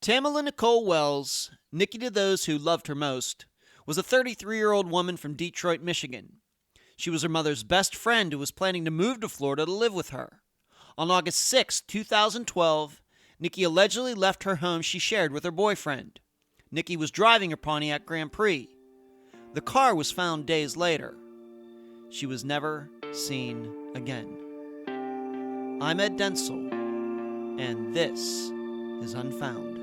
Tamala Niecole Wells, Nikki to those who loved her most, was a 33-year-old woman from Detroit, Michigan. She was her mother's best friend who was planning to move to Florida to live with her. On August 6, 2012, Nikki allegedly left her home she shared with her boyfriend. Nikki was driving her Ponatic Grand Prix. The car was found days later. She was never seen again. I'm Ed Densel, and this is Unfound.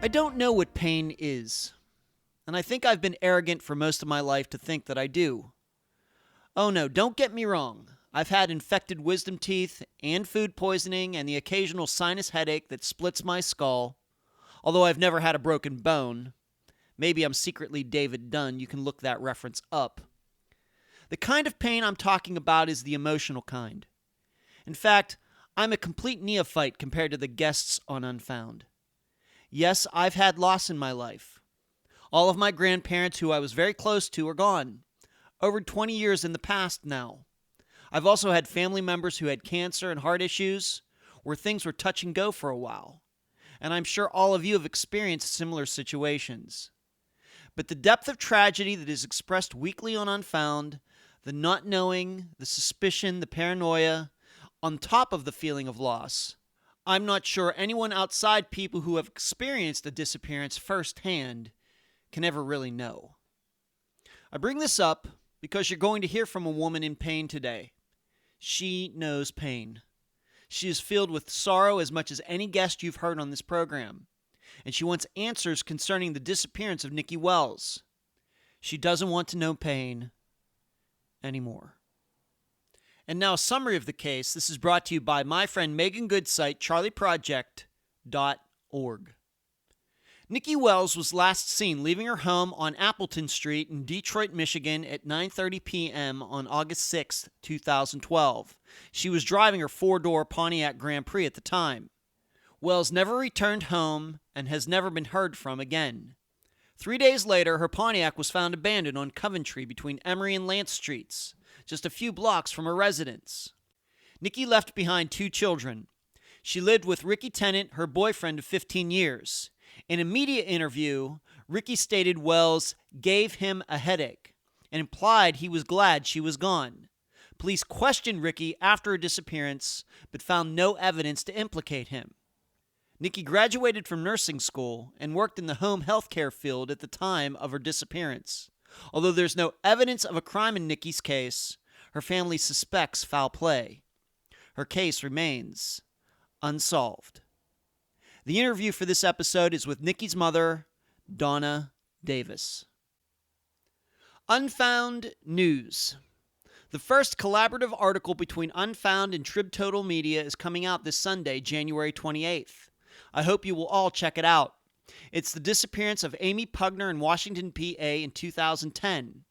I don't know what pain is, and I think I've been arrogant for most of my life to think that I do. Oh no, don't get me wrong. I've had infected wisdom teeth and food poisoning and the occasional sinus headache that splits my skull, although I've never had a broken bone. Maybe I'm secretly David Dunn. You can look that reference up. The kind of pain I'm talking about is the emotional kind. In fact, I'm a complete neophyte compared to the guests on Unfound. Yes, I've had loss in my life. All of my grandparents who I was very close to are gone. Over 20 years in the past now. I've also had family members who had cancer and heart issues, where things were touch and go for a while. And I'm sure all of you have experienced similar situations. But the depth of tragedy that is expressed weekly on Unfound, the not knowing, the suspicion, the paranoia, on top of the feeling of loss, I'm not sure anyone outside people who have experienced a disappearance firsthand can ever really know. I bring this up because you're going to hear from a woman in pain today. She knows pain. She is filled with sorrow as much as any guest you've heard on this program, and she wants answers concerning the disappearance of Nikki Wells. She doesn't want to know pain anymore. And now a summary of the case. This is brought to you by my friend Megan Good's site, charlieproject.org. Nikki Wells was last seen leaving her home on Appleton Street in Detroit, Michigan at 9:30 p.m. on August 6, 2012. She was driving her four-door Ponatic Grand Prix at the time. Wells never returned home and has never been heard from again. 3 days later, her Pontiac was found abandoned on Coventry between Emery and Lance Streets, just a few blocks from her residence. Nikki left behind 2 children. She lived with Rickey Tennant, her boyfriend of 15 years. In a media interview, Rickey stated Wells gave him a headache and implied he was glad she was gone. Police questioned Rickey after her disappearance, but found no evidence to implicate him. Nikki graduated from nursing school and worked in the home health care field at the time of her disappearance. Although there's no evidence of a crime in Nikki's case, her family suspects foul play. Her case remains unsolved. The interview for this episode is with Nikki's mother, Donna Davis. Unfound News. The first collaborative article between Unfound and TribTotal Media is coming out this Sunday, January 28th. I hope you will all check it out. It's the disappearance of Amy Pugner in Washington, PA in 2010.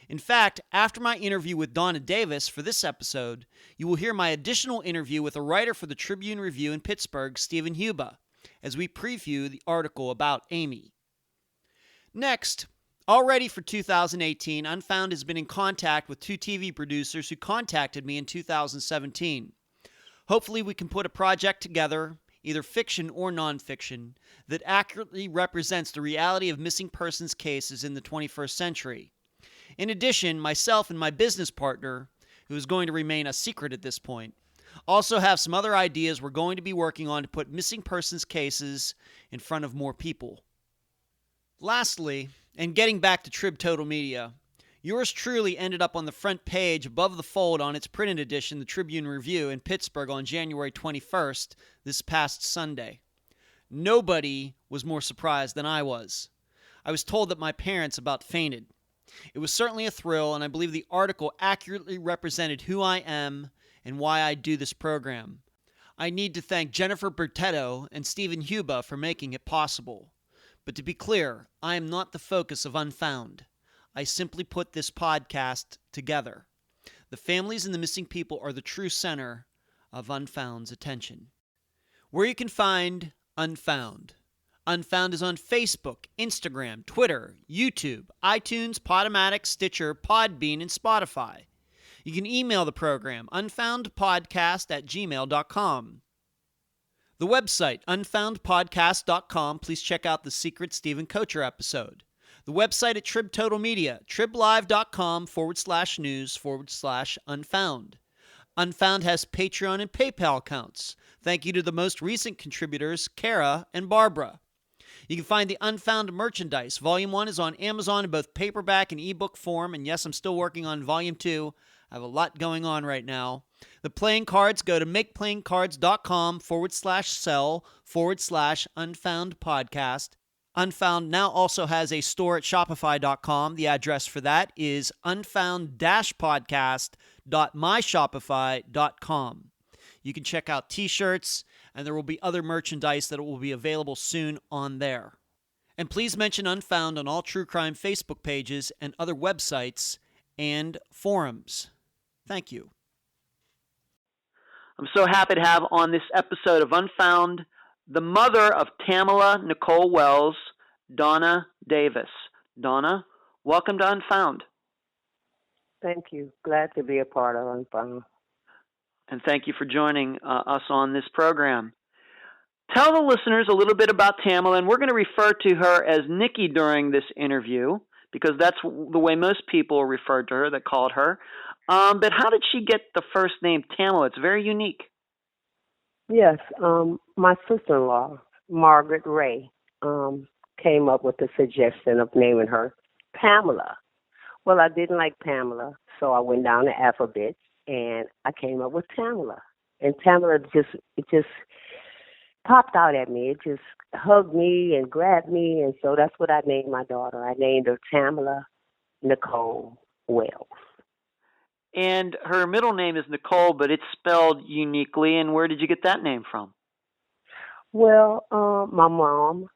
In fact, after my interview with Donna Davis for this episode, you will hear my additional interview with a writer for the Tribune Review in Pittsburgh, Stephen Huba, as we preview the article about Amy. Next, already for 2018, Unfound has been in contact with 2 TV producers who contacted me in 2017. Hopefully we can put a project together, either fiction or nonfiction, that accurately represents the reality of missing persons cases in the 21st century. In addition, myself and my business partner, who is going to remain a secret at this point, also have some other ideas we're going to be working on to put missing persons cases in front of more people. Lastly, and getting back to TribTotal Media, yours truly ended up on the front page above the fold on its printed edition, the Tribune Review, in Pittsburgh on January 21st, this past Sunday. Nobody was more surprised than I was. I was told that my parents about fainted. It was certainly a thrill, and I believe the article accurately represented who I am and why I do this program. I need to thank Jennifer Bertetto and Stephen Huba for making it possible. But to be clear, I am not the focus of Unfound. I simply put this podcast together. The families and the missing people are the true center of Unfound's attention. Where you can find Unfound. Unfound is on Facebook, Instagram, Twitter, YouTube, iTunes, Podomatic, Stitcher, Podbean, and Spotify. You can email the program, unfoundpodcast@gmail.com. The website, unfoundpodcast.com. Please check out the Secret Stephen Kocher episode. The website at Trib Total Media, triblive.com/news/unfound. Unfound has Patreon and PayPal accounts. Thank you to the most recent contributors, Kara and Barbara. You can find the Unfound merchandise. Volume 1 is on Amazon in both paperback and ebook form. And yes, I'm still working on Volume 2. I have a lot going on right now. The playing cards, go to makeplayingcards.com/sell/Unfound podcast. Unfound now also has a store at Shopify.com. The address for that is unfound-podcast.myshopify.com. You can check out t-shirts, and there will be other merchandise that will be available soon on there. And please mention Unfound on all true crime Facebook pages and other websites and forums. Thank you. I'm so happy to have on this episode of Unfound the mother of Tamala Niecole Wells, Donna Davis. Donna, welcome to Unfound. Thank you. Glad to be a part of Unfound. And thank you for joining us on this program. Tell the listeners a little bit about Tamala, and we're going to refer to her as Nikki during this interview because that's the way most people referred to her that called her. But how did she get the first name Tamala? It's very unique. Yes, my sister-in-law, Margaret Ray, came up with the suggestion of naming her Pamela. Well, I didn't like Pamela, so I went down the alphabet, and I came up with Tamala. And Tamala just popped out at me. It just hugged me and grabbed me, and so that's what I named my daughter. I named her Tamala Niecole Wells. And her middle name is Nicole, but it's spelled uniquely. And where did you get that name from? Well, my mother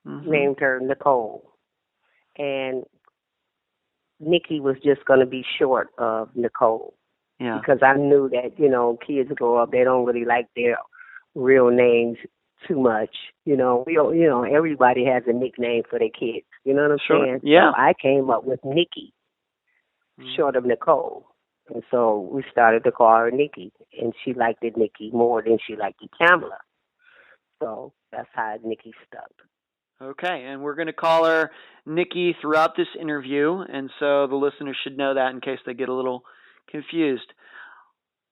named her Nicole. And Nikki was just going to be short of Nicole. Yeah. Because I knew that, kids grow up, they don't really like their real names too much. Everybody has a nickname for their kids. You know what I'm saying? Yeah. So I came up with Nikki, short of Nicole. And so we started to call her Nikki. And she liked it Nikki more than she liked it Tamala. So that's how Nikki stuck. Okay, and we're going to call her Nikki throughout this interview. And so the listeners should know that in case they get a little confused.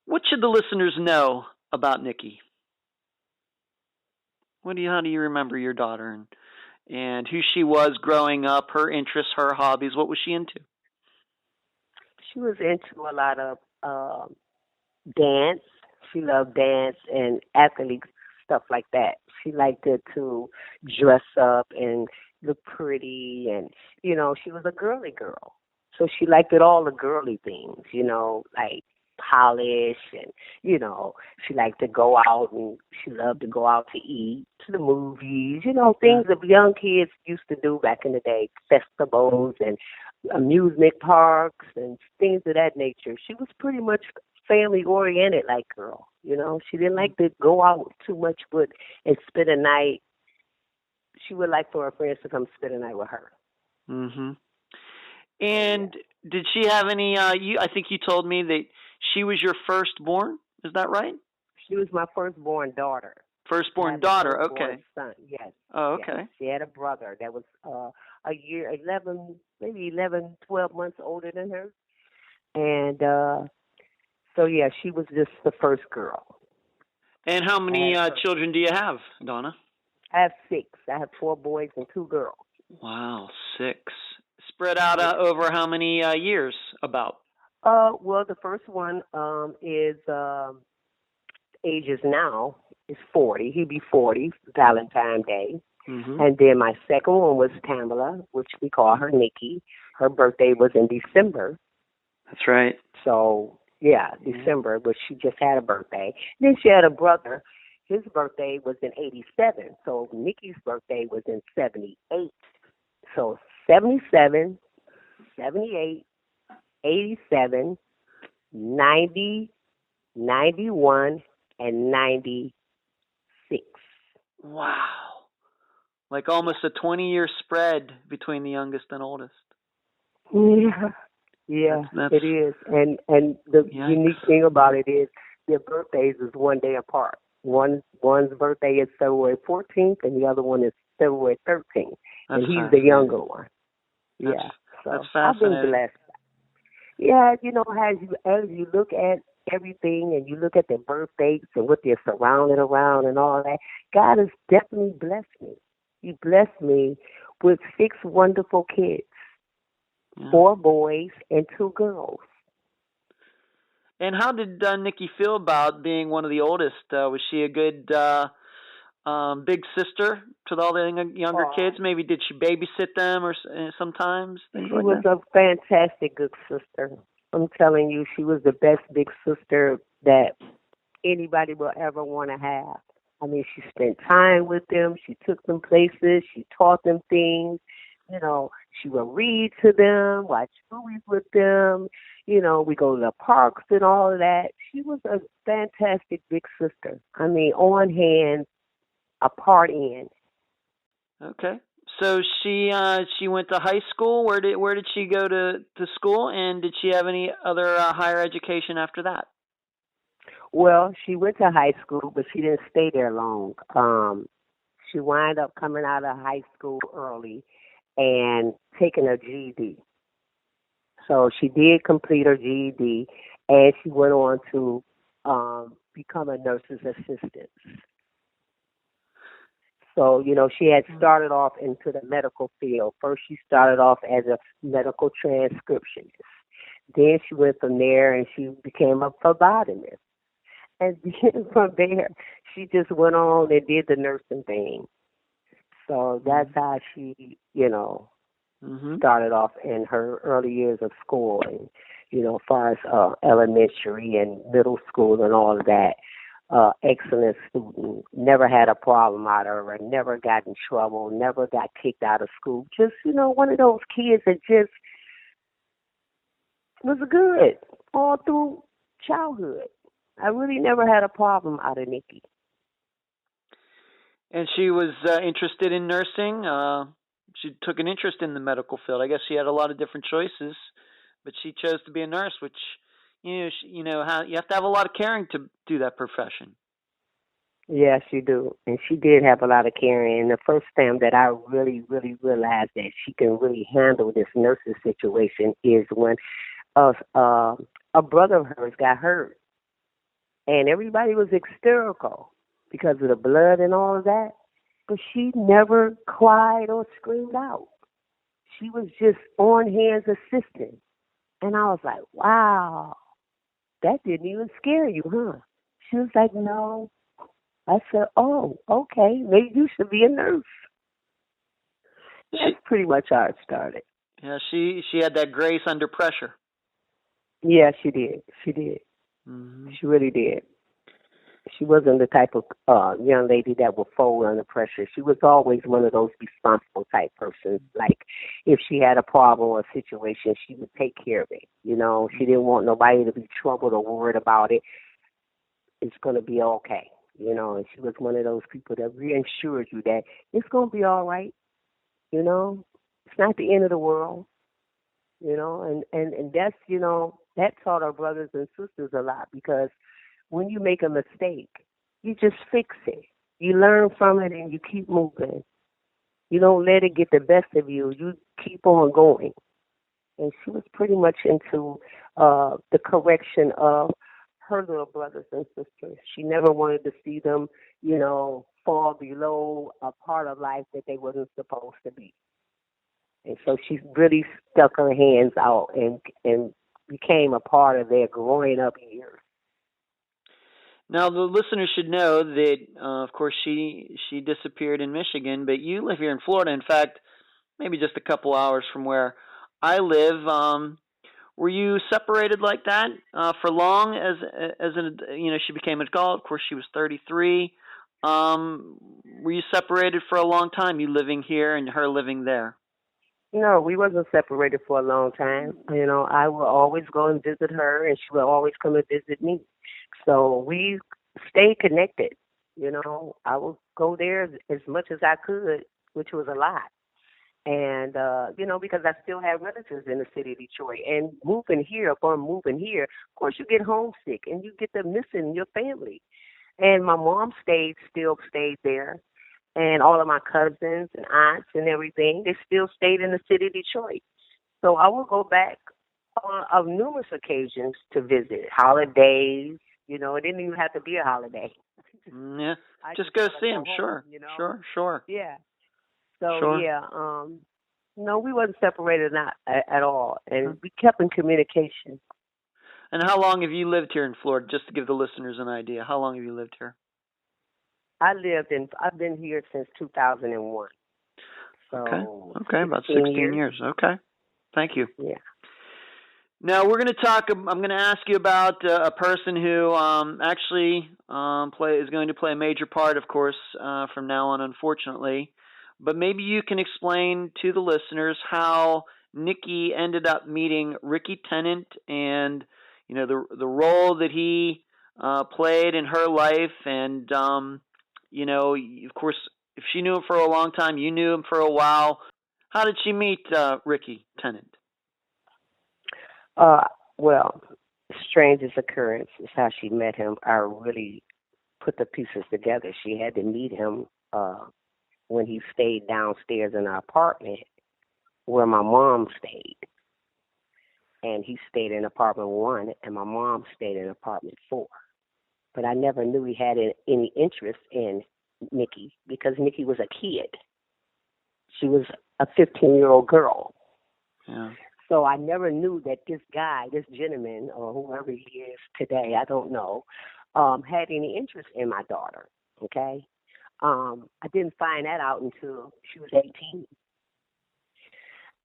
What should the listeners know about Nikki? How do you remember your daughter and who she was growing up, her interests, her hobbies? What was she into? She was into a lot of dance. She loved dance and athlete stuff like that. She liked it to dress up and look pretty, and she was a girly girl. So she liked it all the girly things, like polish, and she liked to go out, and she loved to go out to eat, to the movies, things that young kids used to do back in the day, festivals and amusement parks and things of that nature. She was pretty much family oriented like girl. She didn't like to go out too much and spend a night. She would like for her friends to come spend a night with her. Mm-hmm. And did she have any, I think you told me that she was your firstborn. Is that right? She was my firstborn daughter. Firstborn daughter, okay. Son, yes. Oh, okay. Yes. She had a brother that was a year, 12 months older than her. And so, yeah, she was just the first girl. And how many children do you have, Donna? I have 6. I have 4 boys and 2 girls. Wow, 6. Spread out over how many years, about? Well, the first one is ages now is 40. He'll be 40 Valentine's Day. Mm-hmm. And then my second one was Tamala, which we call her Nikki. Her birthday was in December. That's right. So, yeah, December, but she just had a birthday. Then she had a brother. his birthday was in 87. So Nikki's birthday was in 78. So 77, 78, 87, 90, 91, and 96. Wow. Like almost a 20-year spread between the youngest and oldest. Yeah, yeah, That's it is. And the yikes. unique thing about it is their birthdays is one day apart. One's birthday is February 14th, and the other one is February 13th, and he's the younger one. Yeah, that's so I've been fascinating. blessed. Yeah, as you look at everything and you look at their birth dates and what they're surrounded around and all that, God has definitely blessed me. He blessed me with 6 wonderful kids, 4 boys and 2 girls. And how did Nikki feel about being one of the oldest? Was she a good big sister to all the younger kids? Maybe did she babysit them or sometimes things She like was that? a fantastic good sister. I'm telling you, she was the best big sister that anybody will ever want to have. I mean, she spent time with them. She took them places. She taught them things. She would read to them, watch movies with them. We go to the parks and all of that. She was a fantastic big sister. I mean, on hand, apart end. Okay. So she went to high school. Where did she go to school? And did she have any other higher education after that? Well, she went to high school, but she didn't stay there long. She wound up coming out of high school early and taking her GED. So she did complete her GED, and she went on to become a nurse's assistant. So, she had started off into the medical field. First, she started off as a medical transcriptionist. Then she went from there and she became a phlebotomist. And then from there, she just went on and did the nursing thing. So that's how she, started off in her early years of school, and as far as elementary and middle school and all of that. Excellent student, never had a problem out of her, never got in trouble, never got kicked out of school. Just, one of those kids that just was good all through childhood. I really never had a problem out of Nikki. And she was interested in nursing. She took an interest in the medical field. I guess she had a lot of different choices, but she chose to be a nurse, which you have to have a lot of caring to do that profession. Yes, you do. And she did have a lot of caring. And the first time that I really, really realized that she can really handle this nursing situation is when a brother of hers got hurt. And everybody was hysterical because of the blood and all of that. But she never cried or screamed out. She was just on hands assisting. And I was like, wow, that didn't even scare you, huh? She was like, no. I said, oh, okay, maybe you should be a nurse. That's pretty much how it started. Yeah, she had that grace under pressure. Yeah, she did. She did. Mm-hmm. She really did. She wasn't the type of young lady that would fold under pressure. She was always one of those responsible type persons. Like, if she had a problem or a situation, she would take care of it. She didn't want nobody to be troubled or worried about it. It's going to be okay. And she was one of those people that reassured you that it's going to be all right. It's not the end of the world. And that's, that taught our brothers and sisters a lot, because when you make a mistake, you just fix it. You learn from it and you keep moving. You don't let it get the best of you. You keep on going. And she was pretty much into the correction of her little brothers and sisters. She never wanted to see them, fall below a part of life that they wasn't supposed to be. And so she really stuck her hands out and became a part of their growing up years. Now, the listeners should know that, of course, she disappeared in Michigan, but you live here in Florida. In fact, maybe just a couple hours from where I live. Were you separated like that for long? She became an adult. Of course, she was 33. were you separated for a long time? You living here and her living there? No, we wasn't separated for a long time. You know, I would always go and visit her, and she would always come and visit me. So we stayed connected. You know, I would go there as much as I could, which was a lot. And you know, because I still have relatives in the city of Detroit. And upon moving here, of course, you get homesick and you get to missing your family. And my mom still stayed there, and all of my cousins and aunts and everything, they still stayed in the city of Detroit. So I will go back on numerous occasions to visit holidays. You know, it didn't even have to be a holiday. Yeah, I just just go want to see go him. home. Sure, You know. sure. Yeah. So Sure. yeah, no, we wasn't separated not at all, Huh. and we kept in communication. And how long have you lived here in Florida? Just to give the listeners an idea, how long have you lived here? I've been here since 2001, Okay. so Okay, about 16 16 years. years. Okay. Thank you. Yeah. Now we're going to talk. I'm going to ask you about a person who actually is going to play a major part, of course, from now on, unfortunately. But maybe you can explain to the listeners how Nikki ended up meeting Rickey Tennant, and the role that he played in her life, and of course, if she knew him for a long time, you knew him for a while. How did she meet Rickey Tennant? Uh, well, strangest occurrence is how she met him. I really put the pieces together. She had to meet him when he stayed downstairs in our apartment where my mom stayed. And he stayed in apartment 1, and my mom stayed in apartment 4. But I never knew he had any interest in Nikki because Nikki was a kid. She was a 15-year-old girl. Yeah. So I never knew that this guy, this gentleman, or whoever he is today, I don't know, had any interest in my daughter. Okay, I didn't find that out until she was 18.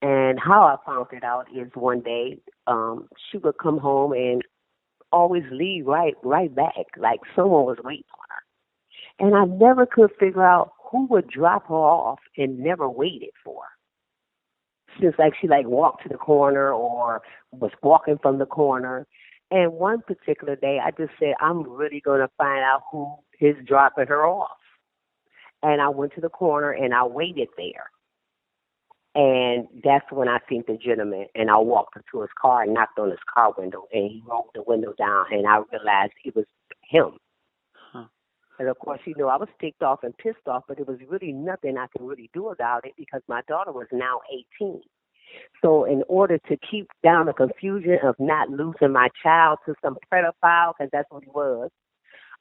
And how I found it out is one day she would come home and always leave right back, like someone was waiting on her. And I never could figure out who would drop her off and never waited for her. Since she walked to the corner or was walking from the corner. And one particular day I just said, I'm really going to find out who is dropping her off. And I went to the corner and I waited there. And that's when I seen the gentleman, and I walked up to his car and knocked on his car window, and he rolled the window down, and I realized it was him. Huh. And of course, I was ticked off and pissed off, but there was really nothing I could really do about it because my daughter was now 18. So in order to keep down the confusion of not losing my child to some pedophile, because that's what he was,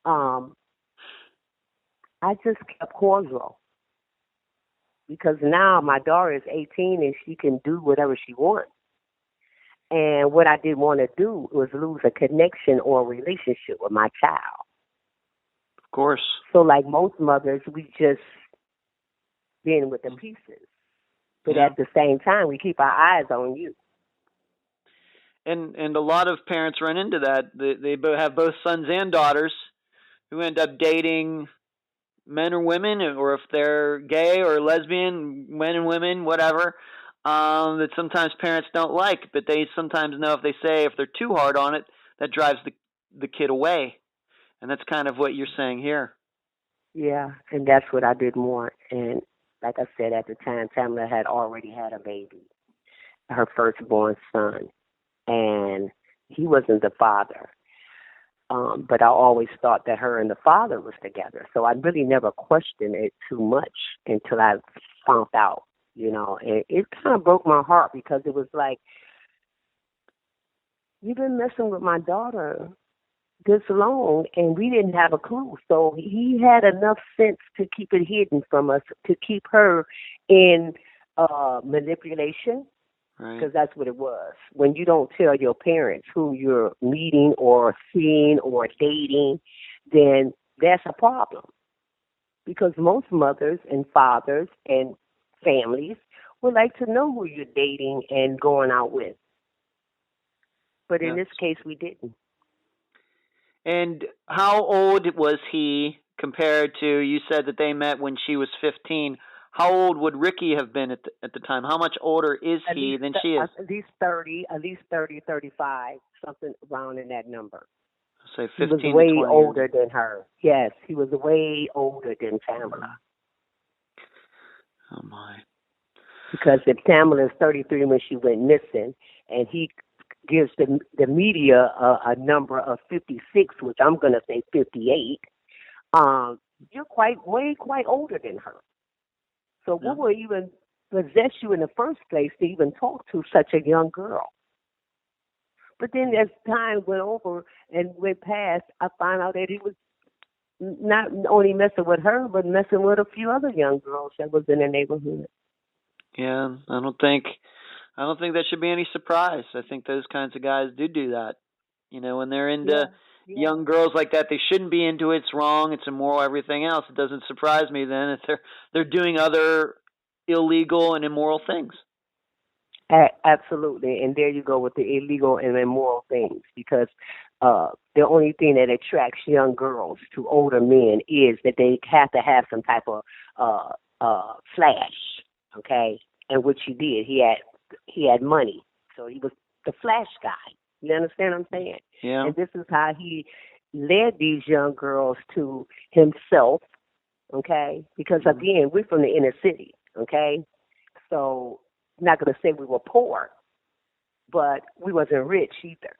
I just kept cordial. Because now my daughter is 18 and she can do whatever she wants. And what I didn't want to do was lose a connection or a relationship with my child. Of course. So like most mothers, we just been with the pieces. But at the same time, we keep our eyes on you. And a lot of parents run into that. They have both sons and daughters who end up dating men or women, or if they're gay or lesbian, men and women, whatever, that sometimes parents don't like, but they sometimes know if they're too hard on it, that drives the kid away. And that's kind of what you're saying here. Yeah, and that's what I didn't want. And like I said, at the time, Tamala had already had a baby, her firstborn son, and he wasn't the father. But I always thought that her and the father was together. So I really never questioned it too much until I found out, And it kind of broke my heart because it was like, you've been messing with my daughter this long, and we didn't have a clue. So he had enough sense to keep it hidden from us, to keep her in manipulation. Because that's what it was. When you don't tell your parents who you're meeting or seeing or dating, then that's a problem. Because most mothers and fathers and families would like to know who you're dating and going out with. But in this case, we didn't. And how old was he compared to, you said that they met when she was 15. How old would Rickey have been at the time? How much older is he than she is? At least 30, 35, something around in that number. Say 15 he was to way 20 older years. than her. Yes, he was way older than Tamala. Oh, my. Because if Tamala is 33 when she went missing, and he gives the media a number of 56, which I'm going to say 58, you're quite older than her. So what would even possess you in the first place to even talk to such a young girl? But then as time went over and went past, I found out that he was not only messing with her, but messing with a few other young girls that was in the neighborhood. Yeah, I don't think that should be any surprise. I think those kinds of guys do that. You know, when they're into young girls like that, they shouldn't be into it. It's wrong. It's immoral. Everything else. It doesn't surprise me then if they're doing other illegal and immoral things. Absolutely, and there you go with the illegal and immoral things, because the only thing that attracts young girls to older men is that they have to have some type of flash, okay? And which he did. He had money, so he was the flash guy. You understand what I'm saying? Yeah. And this is how he led these young girls to himself, okay? Because again, we're from the inner city, okay? So I'm not going to say we were poor, but we wasn't rich either,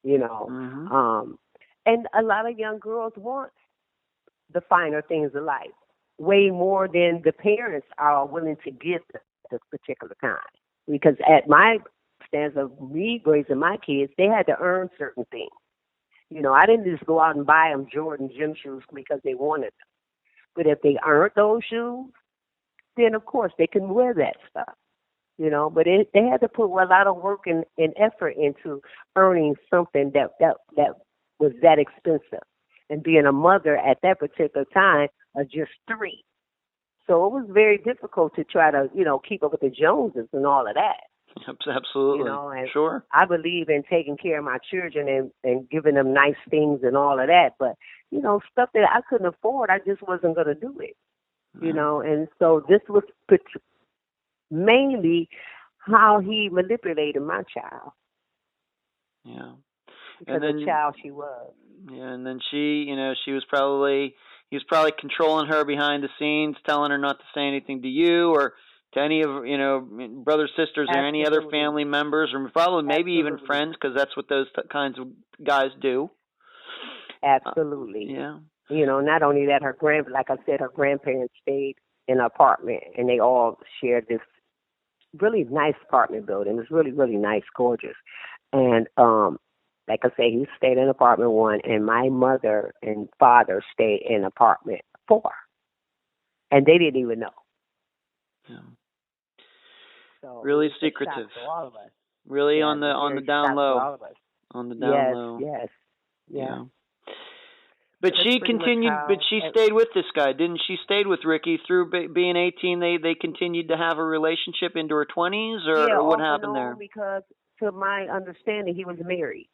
you know. And a lot of young girls want the finer things of life way more than the parents are willing to give at this particular time. Because at my stance of me raising my kids, they had to earn certain things. You know, I didn't just go out and buy them Jordan gym shoes because they wanted them. But if they earned those shoes, then of course they can wear that stuff. You know, but they had to put a lot of work and effort into earning something that was that expensive. And being a mother at that particular time of just 3. So it was very difficult to try to, you know, keep up with the Joneses and all of that. Absolutely. You know, and sure. I believe in taking care of my children and giving them nice things and all of that. But, you know, stuff that I couldn't afford, I just wasn't going to do it. You know, and so this was mainly how he manipulated my child. Yeah. Because of the child she was. Yeah, and then he was probably controlling her behind the scenes, telling her not to say anything to you or to any of, brothers, sisters, or any other family members, or probably maybe even friends, because that's what those kinds of guys do. Absolutely. Yeah. You know, not only that, like I said, her grandparents stayed in an apartment, and they all shared this really nice apartment building. It was really, really nice, gorgeous. And like I say, he stayed in apartment 1, and my mother and father stayed in apartment 4. And they didn't even know. Yeah. So really secretive. For all of us. Really on the down low. For all of us. On the down low. Yes. Yeah. But she continued. But she stayed with this guy, didn't she? Stayed with Rickey through being 18. They continued to have a relationship into her 20s, or what happened there? Because to my understanding, he was married,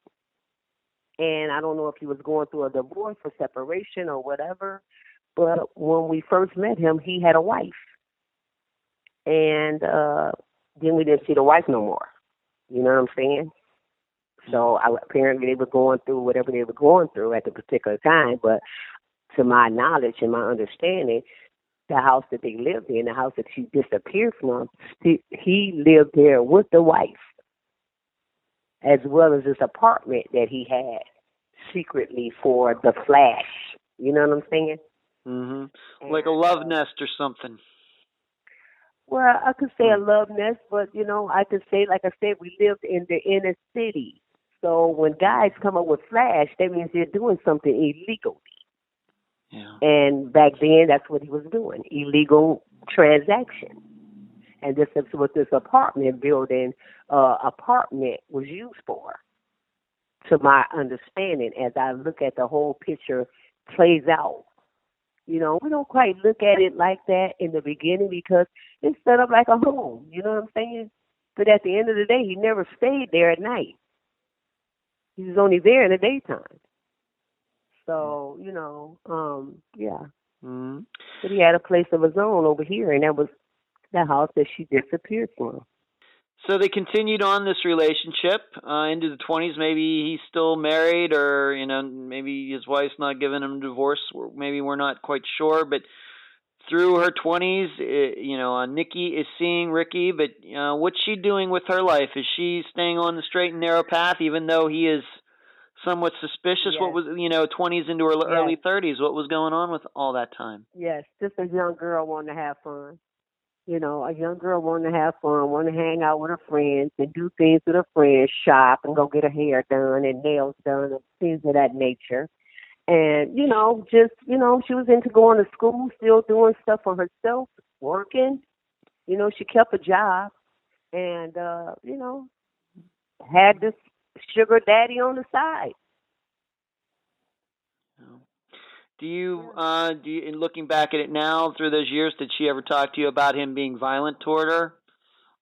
and I don't know if he was going through a divorce or separation or whatever. But when we first met him, he had a wife, and then we didn't see the wife no more. You know what I'm saying? So apparently they were going through whatever they were going through at the particular time. But to my knowledge and my understanding, the house that they lived in, the house that she disappeared from, he lived there with the wife, as well as this apartment that he had secretly for the flash. You know what I'm saying? Mm-hmm. Like a love nest or something. Well, I could say a love nest, but, I could say, like I said, we lived in the inner city. So when guys come up with flash, that means they're doing something illegally. Yeah. And back then, that's what he was doing, illegal transaction. And this is what this apartment building apartment was used for, to my understanding, as I look at the whole picture plays out. We don't quite look at it like that in the beginning because it's set up like a home. You know what I'm saying? But at the end of the day, he never stayed there at night. He was only there in the daytime. So, yeah. Mm-hmm. But he had a place of his own over here, and that was the house that she disappeared from. So they continued on this relationship into the 20s. Maybe he's still married, or maybe his wife's not giving him a divorce. Maybe we're not quite sure. But through her 20s, Nikki is seeing Ricky. But what's she doing with her life? Is she staying on the straight and narrow path, even though he is somewhat suspicious? What Yes, was 20s into her yes, early 30s? What was going on with all that time? yes. Just a young girl wanting to have fun. A young girl wanting to have fun, want to hang out with her friends and do things with her friends, shop and go get her hair done and nails done and things of that nature. And, she was into going to school, still doing stuff for herself, working. She kept a job and, had this sugar daddy on the side. In looking back at it now through those years, did she ever talk to you about him being violent toward her?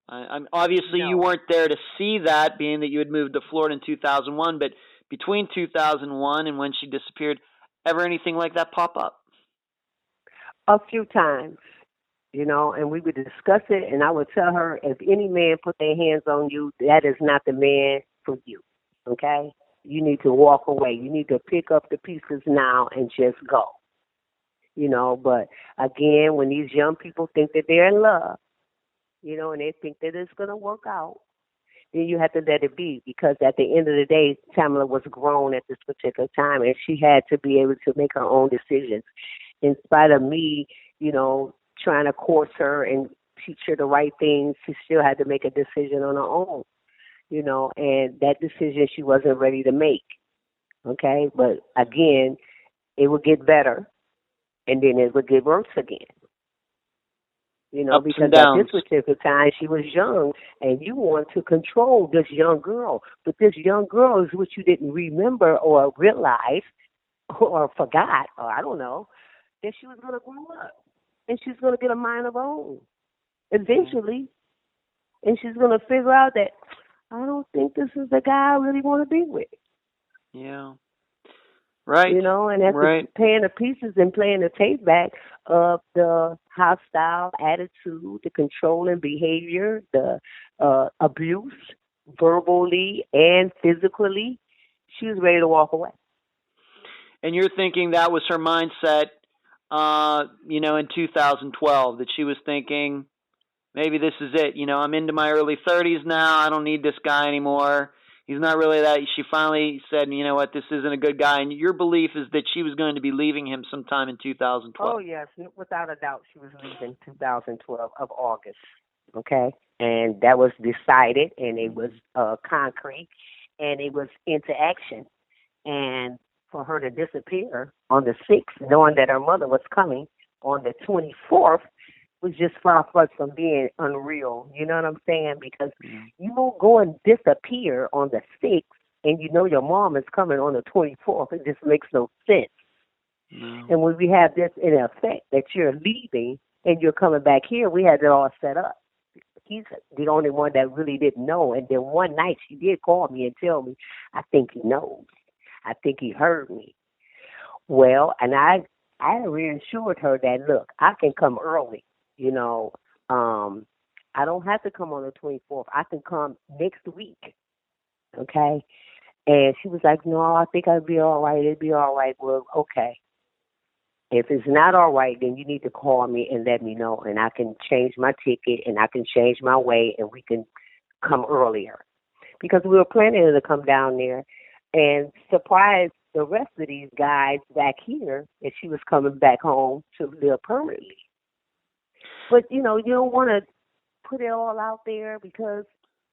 Obviously, you No. weren't there to see that, being that you had moved to Florida in 2001. But between 2001 and when she disappeared, ever anything like that pop up? A few times, and we would discuss it, and I would tell her, if any man put their hands on you, that is not the man for you, okay? You need to walk away. You need to pick up the pieces now and just go, But again, when these young people think that they're in love, and they think that it's going to work out, then you have to let it be, because at the end of the day, Tamala was grown at this particular time, and she had to be able to make her own decisions. In spite of me, trying to course her and teach her the right things, she still had to make a decision on her own, and that decision she wasn't ready to make. Okay, but again, it would get better, and then it would get worse again. Ups Because and at downs. this particular time she was young, and you want to control this young girl. But this young girl is what you didn't remember or realize or forgot, or I don't know, that she was going to grow up. And she's going to get a mind of her own eventually. And she's going to figure out that I don't think this is the guy I really want to be with. Yeah. Right. And after paying the pieces and playing the tape back of the hostile attitude, the controlling behavior, the abuse, verbally and physically, she was ready to walk away. And you're thinking that was her mindset, in 2012, that she was thinking, maybe this is it. I'm into my early 30s now. I don't need this guy anymore. He's not really that. She finally said, you know what, this isn't a good guy. And your belief is that she was going to be leaving him sometime in 2012. Oh, yes, without a doubt, she was leaving 2012 of August, okay? And that was decided, and it was concrete, and it was into action. And for her to disappear on the 6th, knowing that her mother was coming on the 24th, was just far-fetched from being unreal. You know what I'm saying? Because you won't go and disappear on the 6th, and your mom is coming on the 24th. It just makes no sense. No. And when we have this in effect, that you're leaving and you're coming back here, we had it all set up. He's the only one that really didn't know. And then one night she did call me and tell me, I think he knows. I think he heard me. Well, and I reassured her that, look, I can come early. I don't have to come on the 24th. I can come next week. Okay? And she was like, no, I think I'd be all right. It'd be all right. Well, okay. If it's not all right, then you need to call me and let me know, and I can change my ticket and I can change my way and we can come earlier. Because we were planning to come down there and surprise the rest of these guys back here that she was coming back home to live permanently. But, you don't want to put it all out there, because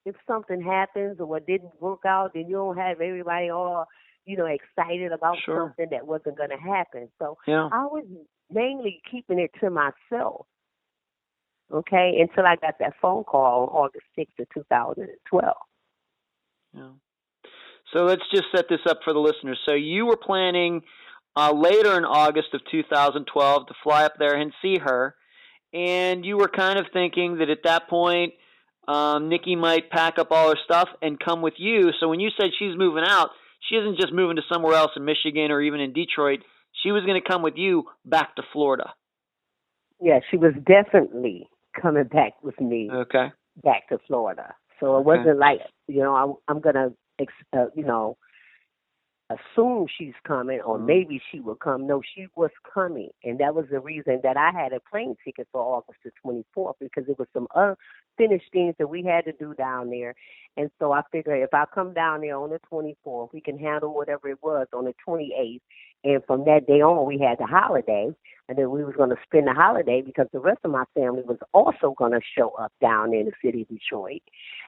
if something happens or it didn't work out, then you don't have everybody all, excited about something that wasn't going to happen. So I was mainly keeping it to myself, okay, until I got that phone call on August 6th of 2012. Yeah. So let's just set this up for the listeners. So you were planning later in August of 2012 to fly up there and see her. And you were kind of thinking that at that point, Nikki might pack up all her stuff and come with you. So when you said she's moving out, she isn't just moving to somewhere else in Michigan or even in Detroit. She was going to come with you back to Florida. Yeah, she was definitely coming back with me Okay. back to Florida. So it wasn't like, I'm going to, assume she's coming or maybe she will come. No, she was coming. And that was the reason that I had a plane ticket for August the 24th, because it was some unfinished things that we had to do down there. And so I figured if I come down there on the 24th, we can handle whatever it was on the 28th. And from that day on, we had the holiday. And then we was going to spend the holiday because the rest of my family was also going to show up down in the city of Detroit.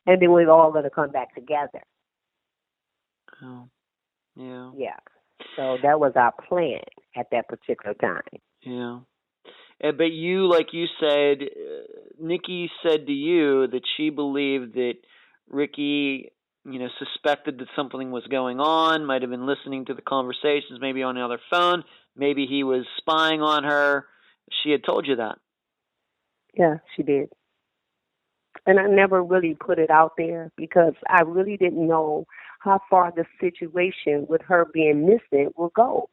And then we were all going to come back together. Oh. Yeah. Yeah. So that was our plan at that particular time. Yeah. But you, like you said, Nikki said to you that she believed that Ricky, suspected that something was going on, might have been listening to the conversations, maybe on the other phone, maybe he was spying on her. She had told you that. Yeah, she did. And I never really put it out there because I really didn't know how far the situation with her being missing will go.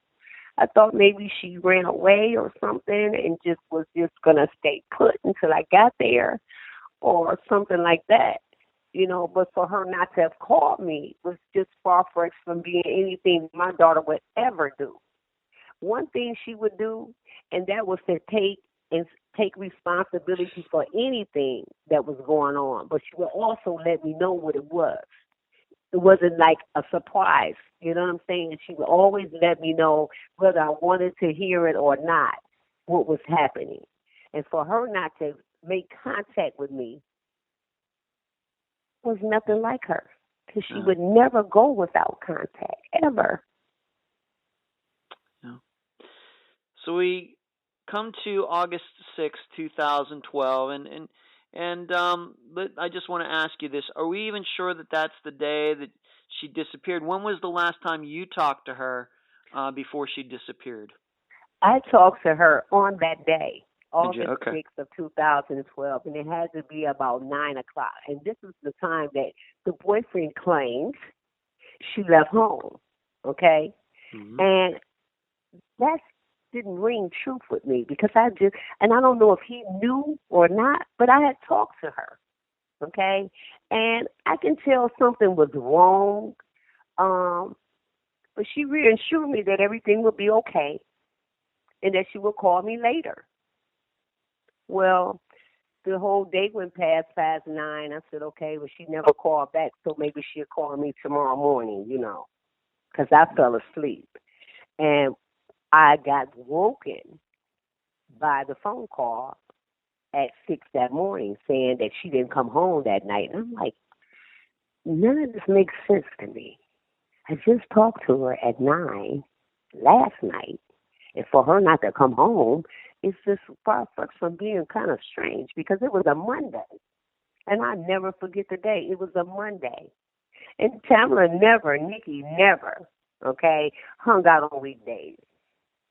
I thought maybe she ran away or something and was just going to stay put until I got there or something like that. But for her not to have called me was just far-fetched from being anything my daughter would ever do. One thing she would do, and that was to take responsibility for anything that was going on, but she would also let me know what it was. It wasn't like a surprise, you know what I'm saying? She would always let me know whether I wanted to hear it or not, what was happening. And for her not to make contact with me was nothing like her, because she would never go without contact, ever. Yeah. So we come to August 6th, 2012, but I just want to ask you this. Are we even sure that that's the day that she disappeared? When was the last time you talked to her before she disappeared? I talked to her on that day, August Okay. 6th of 2012, and it had to be about 9 o'clock. And this is the time that the boyfriend claims she left home, okay? Mm-hmm. And that didn't ring truth with me because I don't know if he knew or not, but I had talked to her, okay? And I can tell something was wrong, but she reassured me that everything would be okay and that she would call me later. Well, the whole day went past 9. I said, okay, well, she never called back, so maybe she'll call me tomorrow morning, because I fell asleep. And I got woken by the phone call at 6 that morning saying that she didn't come home that night. And I'm like, none of this makes sense to me. I just talked to her at 9 last night, and for her not to come home is just far from being kind of strange because it was a Monday. And I never forget the day. It was a Monday. And Tamala Nikki never, okay, hung out on weekdays.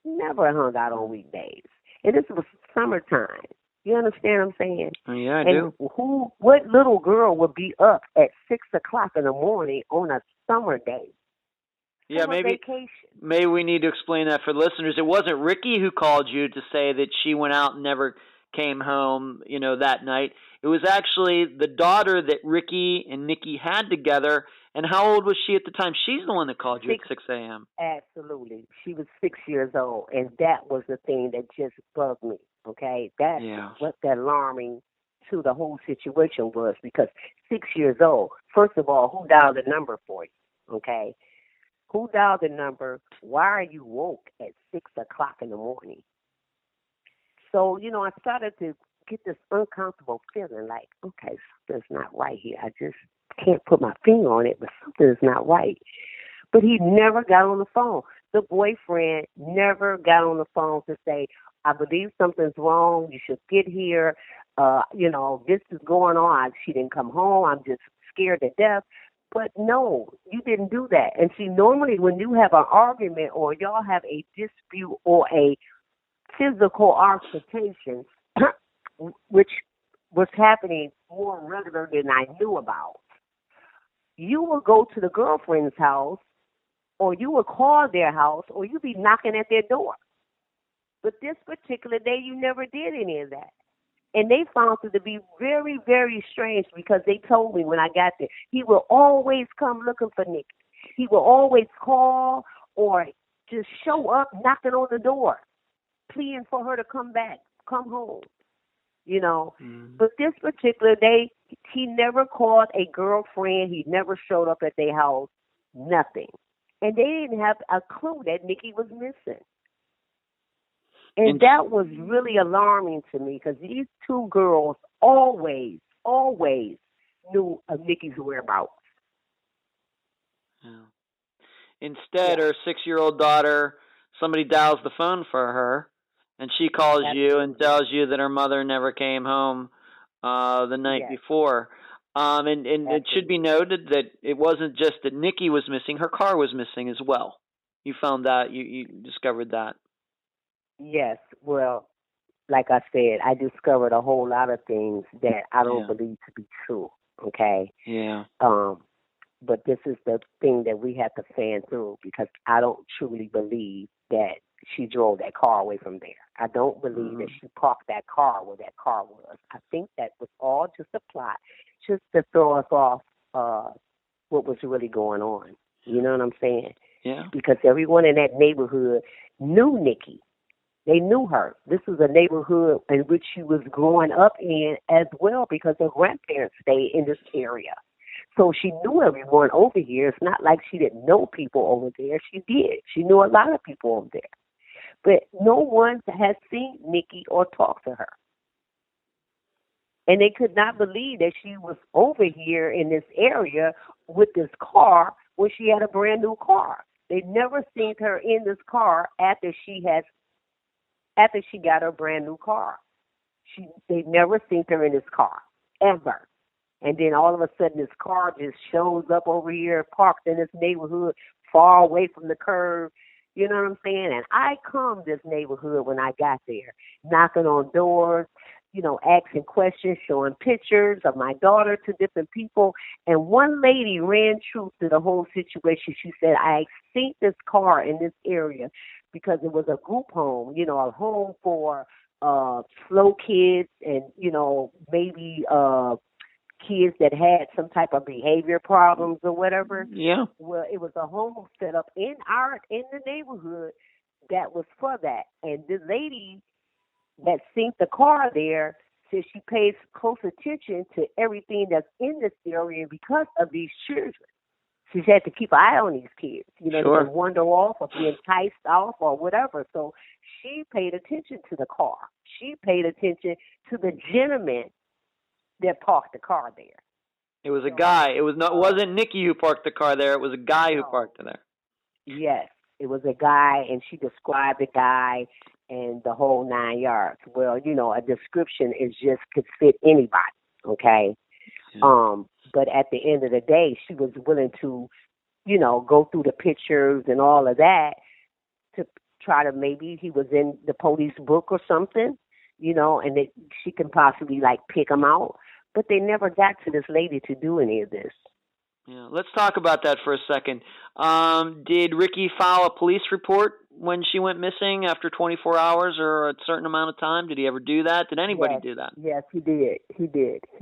Never hung out on weekdays. And this was summertime. You understand what I'm saying? Yeah, I do. What little girl would be up at 6 o'clock in the morning on a summer day? Yeah, maybe we need to explain that for the listeners. It wasn't Ricky who called you to say that she went out and never came home, that night. It was actually the daughter that Ricky and Nikki had together. And how old was she at the time? She's the one that called you at 6 a.m. Absolutely. She was 6 years old, and that was the thing that just bugged me, okay? That's what the alarming to the whole situation was, because 6 years old, first of all, who dialed the number for you, okay? Who dialed the number? Why are you woke at 6 o'clock in the morning? So, I started to get this uncomfortable feeling like, okay, something's not right here. I just can't put my finger on it, but something is not right. But he never got on the phone. The boyfriend never got on the phone to say, I believe something's wrong. You should get here. This is going on. She didn't come home. I'm just scared to death. But no, you didn't do that. And see, normally when you have an argument or y'all have a dispute or a physical altercation, which was happening more regular than I knew about, you will go to the girlfriend's house or you would call their house, or you'd be knocking at their door. But this particular day, you never did any of that. And they found it to be very, very strange because they told me when I got there, he will always come looking for Nikki. He will always call or just show up knocking on the door, pleading for her to come back, come home, you know. But this particular day, he never called a girlfriend. He never showed up at their house, nothing. And they didn't have a clue that Nikki was missing. And that was really alarming to me because these two girls always knew of Nikki's whereabouts. Yeah. Instead, her 6-year-old daughter, somebody dials the phone for her, and she calls you and tells you that her mother never came home the night before. And it should be noted that it wasn't just that Nikki was missing; her car was missing as well. You found that you discovered that. Yes. Well, like I said, I discovered a whole lot of things that I don't believe to be true. Okay. Yeah. But this is the thing that we have to fan through because I don't truly believe that she drove that car away from there. I don't believe that she parked that car where that car was. I think that was all just a plot, just to throw us off what was really going on. You know what I'm saying? Yeah. Because everyone in that neighborhood knew Nikki. They knew her. This was a neighborhood in which she was growing up in as well because her grandparents stayed in this area. So she knew everyone over here. It's not like she didn't know people over there. She did. She knew a lot of people over there. But no one had seen Nikki or talked to her. And they could not believe that she was over here in this area with this car when she had a brand new car. They never seen her in this car after she got her brand new car. They never seen her in this car, ever. And then all of a sudden this car just shows up over here, parked in this neighborhood, far away from the curb. You know what I'm saying? And I combed this neighborhood when I got there, knocking on doors, you know, asking questions, showing pictures of my daughter to different people. And one lady ran truth to the whole situation. She said, I seen this car in this area because it was a group home, you know, a home for slow kids and, you know, maybe kids that had some type of behavior problems or whatever. Yeah. Well, it was a home set up in the neighborhood that was for that. And the lady that seen the car there said she pays close attention to everything that's in this area because of these children. She's had to keep an eye on these kids, you know, Sure. to wander off or be enticed off or whatever. So she paid attention to the car. She paid attention to the gentleman that parked the car there. It was a guy. It wasn't Nikki who parked the car there. It was a guy who parked it there. Yes, it was a guy, and she described the guy and the whole 9 yards. Well, you know, a description could fit anybody, okay? Yeah. But at the end of the day, she was willing to, you know, go through the pictures and all of that to try to maybe he was in the police book or something, you know, and that she can possibly like pick him out. But they never got to this lady to do any of this. Yeah, let's talk about that for a second. Did Ricki file a police report when she went missing after 24 hours or a certain amount of time? Did he ever do that? Did anybody do that? Yes, he did. He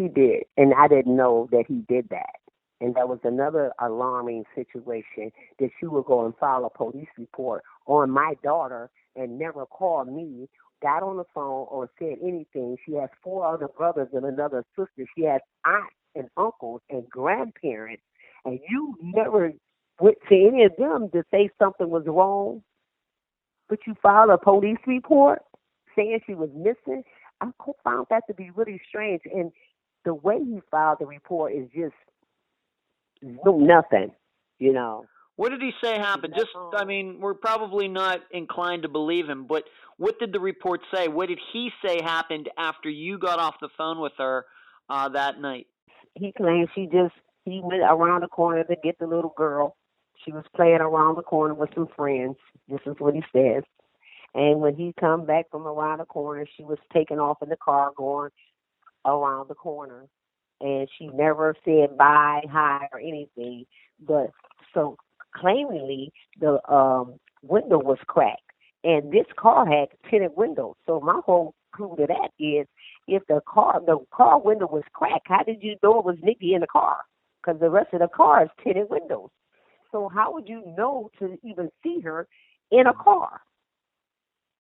did. And I didn't know that he did that. And that was another alarming situation that she would go and file a police report on my daughter and never call me, got on the phone or said anything. She has 4 other brothers and another sister. She has aunts and uncles and grandparents. And you never went to any of them to say something was wrong, but you filed a police report saying she was missing. I found that to be really strange. And the way he filed the report is just nothing, you know. What did he say happened? I mean, we're probably not inclined to believe him, but what did the report say? What did he say happened after you got off the phone with her that night? He claims he went around the corner to get the little girl. She was playing around the corner with some friends. This is what he says. And when he come back from around the corner, she was taking off in the car going around the corner. And she never said bye, hi, or anything. But so claimingly the window was cracked, and this car had tinted windows. So my whole clue to that is, if the car window was cracked, how did you know it was Nikki in the car? Because the rest of the car is tinted windows. So how would you know to even see her in a car?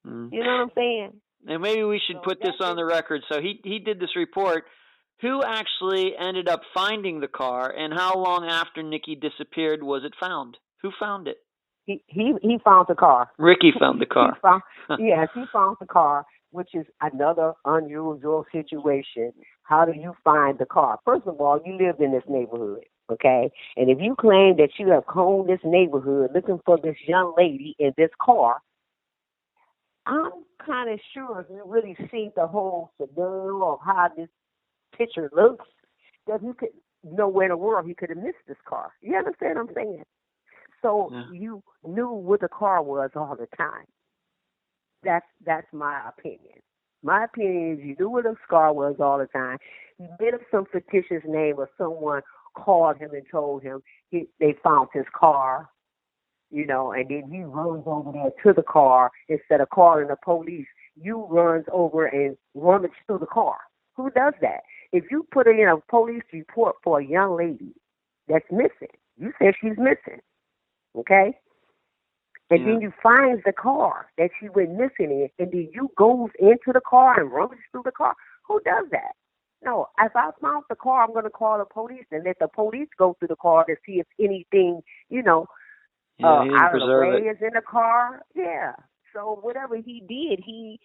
Mm. You know what I'm saying? And maybe we should put this on the record. So he did this report. Who actually ended up finding the car, and how long after Nikki disappeared was it found? Who found it? He found the car. Rickey found the car. Yes, he found the car, which is another unusual situation. How do you find the car? First of all, you lived in this neighborhood, okay? And if you claim that you have combed this neighborhood looking for this young lady in this car, I'm kind of sure if you really see the whole scenario of how this picture looks, that he could know where in the world he could have missed this car. You understand what I'm saying? So you knew what the car was all the time. That's my opinion. My opinion is you knew what the car was all the time. He made up some fictitious name, or someone called him and told him they found his car, and then he runs over there to the car instead of calling the police. You runs over and rummage through the car. Who does that? If you put in a police report for a young lady that's missing, you say she's missing, okay? And then you find the car that she went missing in, and then you goes into the car and rummage through the car. Who does that? No, if I found the car, I'm going to call the police and let the police go through the car to see if anything, out of the way is in the car. Yeah. So whatever he did, he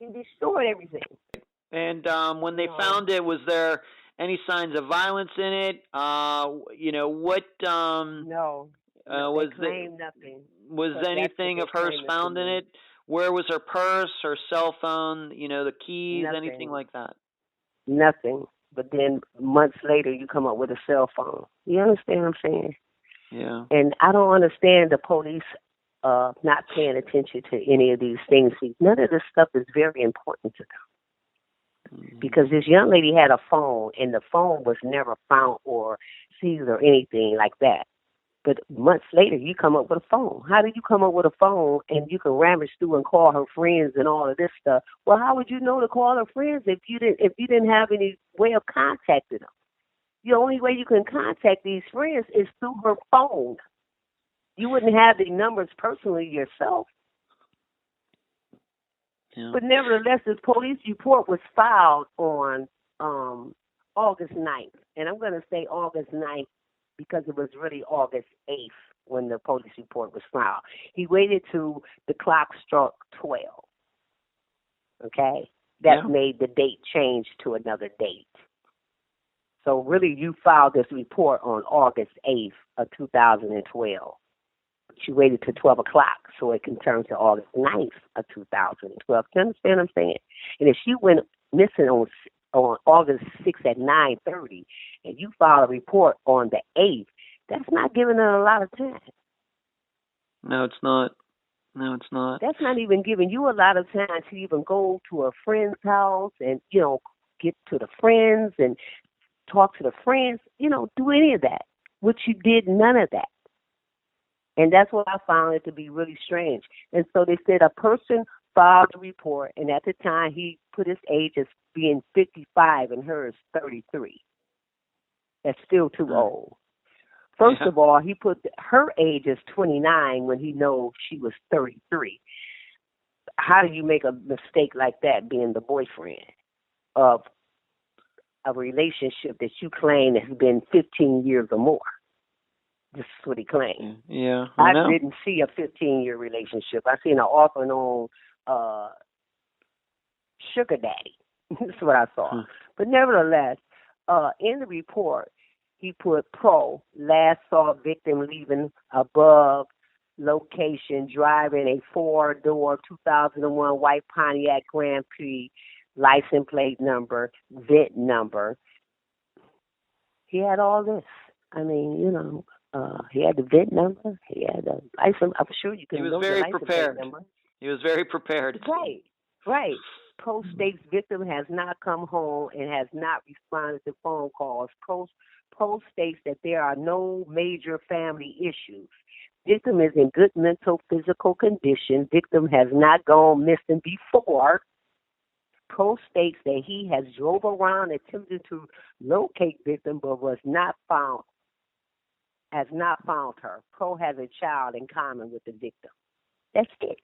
destroyed everything. And when they found it, was there any signs of violence in it? What? No. Was claimed nothing. Was anything of hers found in it? Where was her purse, her cell phone? The keys, nothing. Anything like that? Nothing. But then months later, you come up with a cell phone. You understand what I'm saying? Yeah. And I don't understand the police not paying attention to any of these things. None of this stuff is very important to them. Mm-hmm. Because this young lady had a phone, and the phone was never found or seized or anything like that. But months later, you come up with a phone. How did you come up with a phone and you can rummage through and call her friends and all of this stuff? Well, how would you know to call her friends if you didn't have any way of contacting them? The only way you can contact these friends is through her phone. You wouldn't have the numbers personally yourself. Yeah. But nevertheless, this police report was filed on August 9th. And I'm going to say August 9th because it was really August 8th when the police report was filed. He waited till the clock struck 12. Okay? That made the date change to another date. So really, you filed this report on August 8th of 2012. She waited till 12 o'clock so it can turn to August 9th of 2012. You understand what I'm saying? And if she went missing on August 6th at 9:30, and you filed a report on the 8th, that's not giving her a lot of time. No, it's not. That's not even giving you a lot of time to even go to a friend's house and, get to the friends and talk to the friends, do any of that, which you did none of that. And that's what I found it to be really strange. And so they said a person filed a report, and at the time he put his age as being 55 and hers 33. That's still too old. First of all, he put her age as 29 when he knows she was 33. How do you make a mistake like that being the boyfriend of a relationship that you claim has been 15 years or more? This is what he claimed. Yeah, I didn't see a 15-year relationship. I seen an off and on sugar daddy. That's what I saw. But nevertheless, in the report, he put pro, last saw victim leaving above location, driving a 4-door 2001 white Pontiac Grand Prix, license plate number, VIN number. He had all this. I mean, he had the VIN number. He had the license. I'm sure you can. He was very prepared. He was very prepared. Right. Pro states victim has not come home and has not responded to phone calls. Pro Pro states that there are no major family issues. Victim is in good mental, physical condition. Victim has not gone missing before. Pro states that he has drove around attempting to locate victim but was not found, has not found her. Pro has a child in common with the victim. That's it.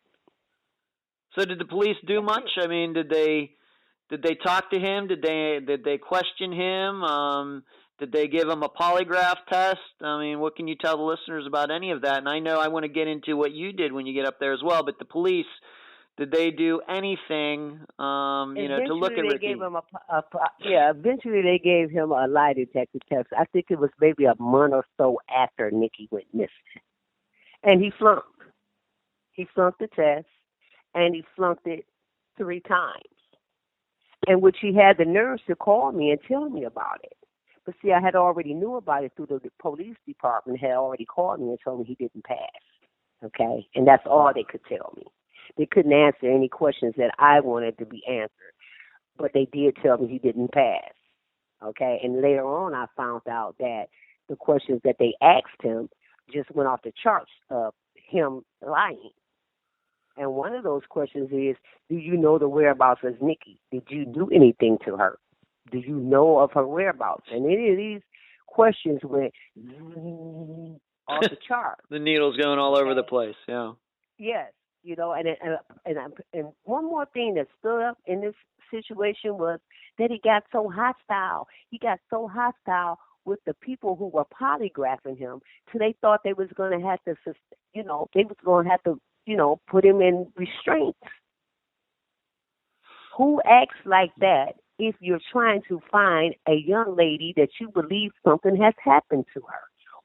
So did the police do much? I mean, did they talk to him? Did they question him? Did they give him a polygraph test? I mean, what can you tell the listeners about any of that? And I know I want to get into what you did when you get up there as well, but the police, did they do anything, to look at Eventually, they Rickey? gave him Eventually, they gave him a lie detector test. I think it was maybe a month or so after Nikki went missing, and he flunked. He flunked the test, and he flunked it 3 times. And which he had the nerves to call me and tell me about it. But see, I had already knew about it through the police department. Had already called me and told me he didn't pass. Okay, and that's all they could tell me. They couldn't answer any questions that I wanted to be answered, but they did tell me he didn't pass. Okay, and later on, I found out that the questions that they asked him just went off the charts of him lying. And one of those questions is, do you know the whereabouts of Nikki? Did you do anything to her? Do you know of her whereabouts? And any of these questions went off the chart. The needle's going all over the place, yeah. Yes, and one more thing that stood up in this situation was that he got so hostile. He got so hostile with the people who were polygraphing him, till they thought they was going to have to, they was going to have to, put him in restraints. Who acts like that if you're trying to find a young lady that you believe something has happened to her?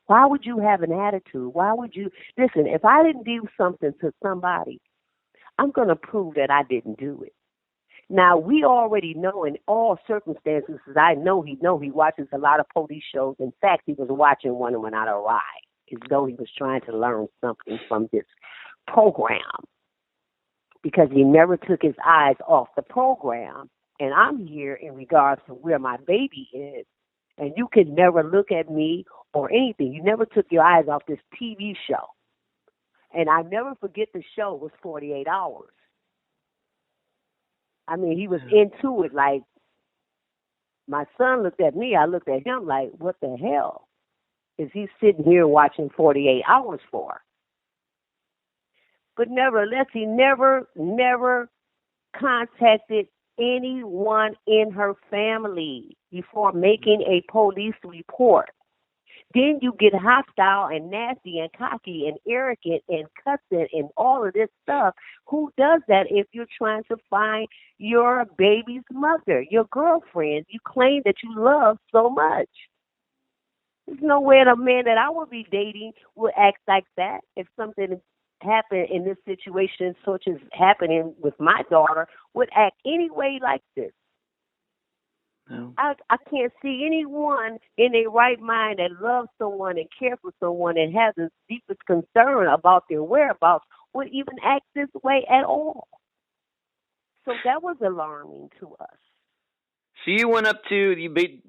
Why would you have an attitude? Why would you? Listen, if I didn't do something to somebody, I'm going to prove that I didn't do it. Now, we already know in all circumstances, I know he watches a lot of police shows. In fact, he was watching one when I arrived, as though he was trying to learn something from this program, because he never took his eyes off the program. And I'm here in regards to where my baby is, and you can never look at me or anything. You never took your eyes off this TV show. And I never forget the show was 48 hours. I mean, he was into it. Like, my son looked at me, I looked at him like, what the hell is he sitting here watching 48 hours for? But nevertheless, he never contacted anyone in her family before making a police report. Then you get hostile and nasty and cocky and arrogant and cussing and all of this stuff. Who does that if you're trying to find your baby's mother, your girlfriend you claim that you love so much? There's no way a man that I would be dating would act like that if something happened in this situation, such as happening with my daughter, would act any way like this. No. I can't see anyone in their right mind that loves someone and cares for someone and has the deepest concern about their whereabouts would even act this way at all. So that was alarming to us. So you went up to,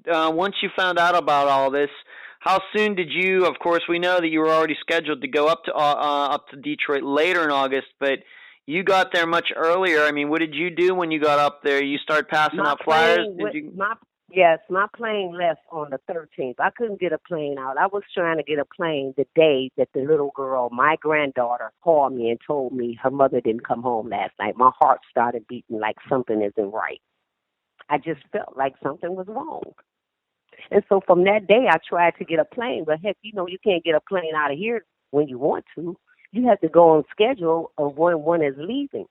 once you found out about all this, how soon did you, of course, we know that you were already scheduled to go up to Detroit later in August, but you got there much earlier. I mean, what did you do when you got up there? You start passing out flyers? My plane left on the 13th. I couldn't get a plane out. I was trying to get a plane the day that the little girl, my granddaughter, called me and told me her mother didn't come home last night. My heart started beating like something isn't right. I just felt like something was wrong. And so from that day, I tried to get a plane. But heck, you can't get a plane out of here when you want to. You have to go on schedule of when one is leaving.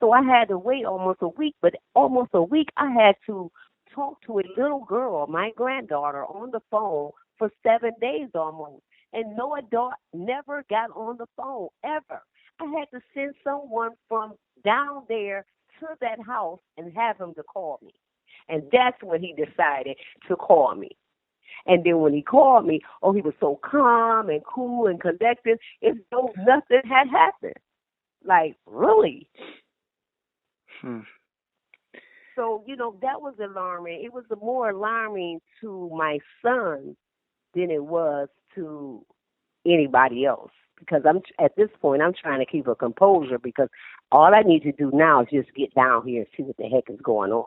So I had to wait almost a week. But almost a week, I had to talk to a little girl, my granddaughter, on the phone for 7 days almost. And no adult never got on the phone, ever. I had to send someone from down there to that house and have him to call me. And that's when he decided to call me. And then when he called me, he was so calm and cool and collected, as though nothing had happened. Like, really? So, that was alarming. It was more alarming to my son than it was to anybody else. Because I'm at this point, I'm trying to keep a composure because all I need to do now is just get down here and see what the heck is going on.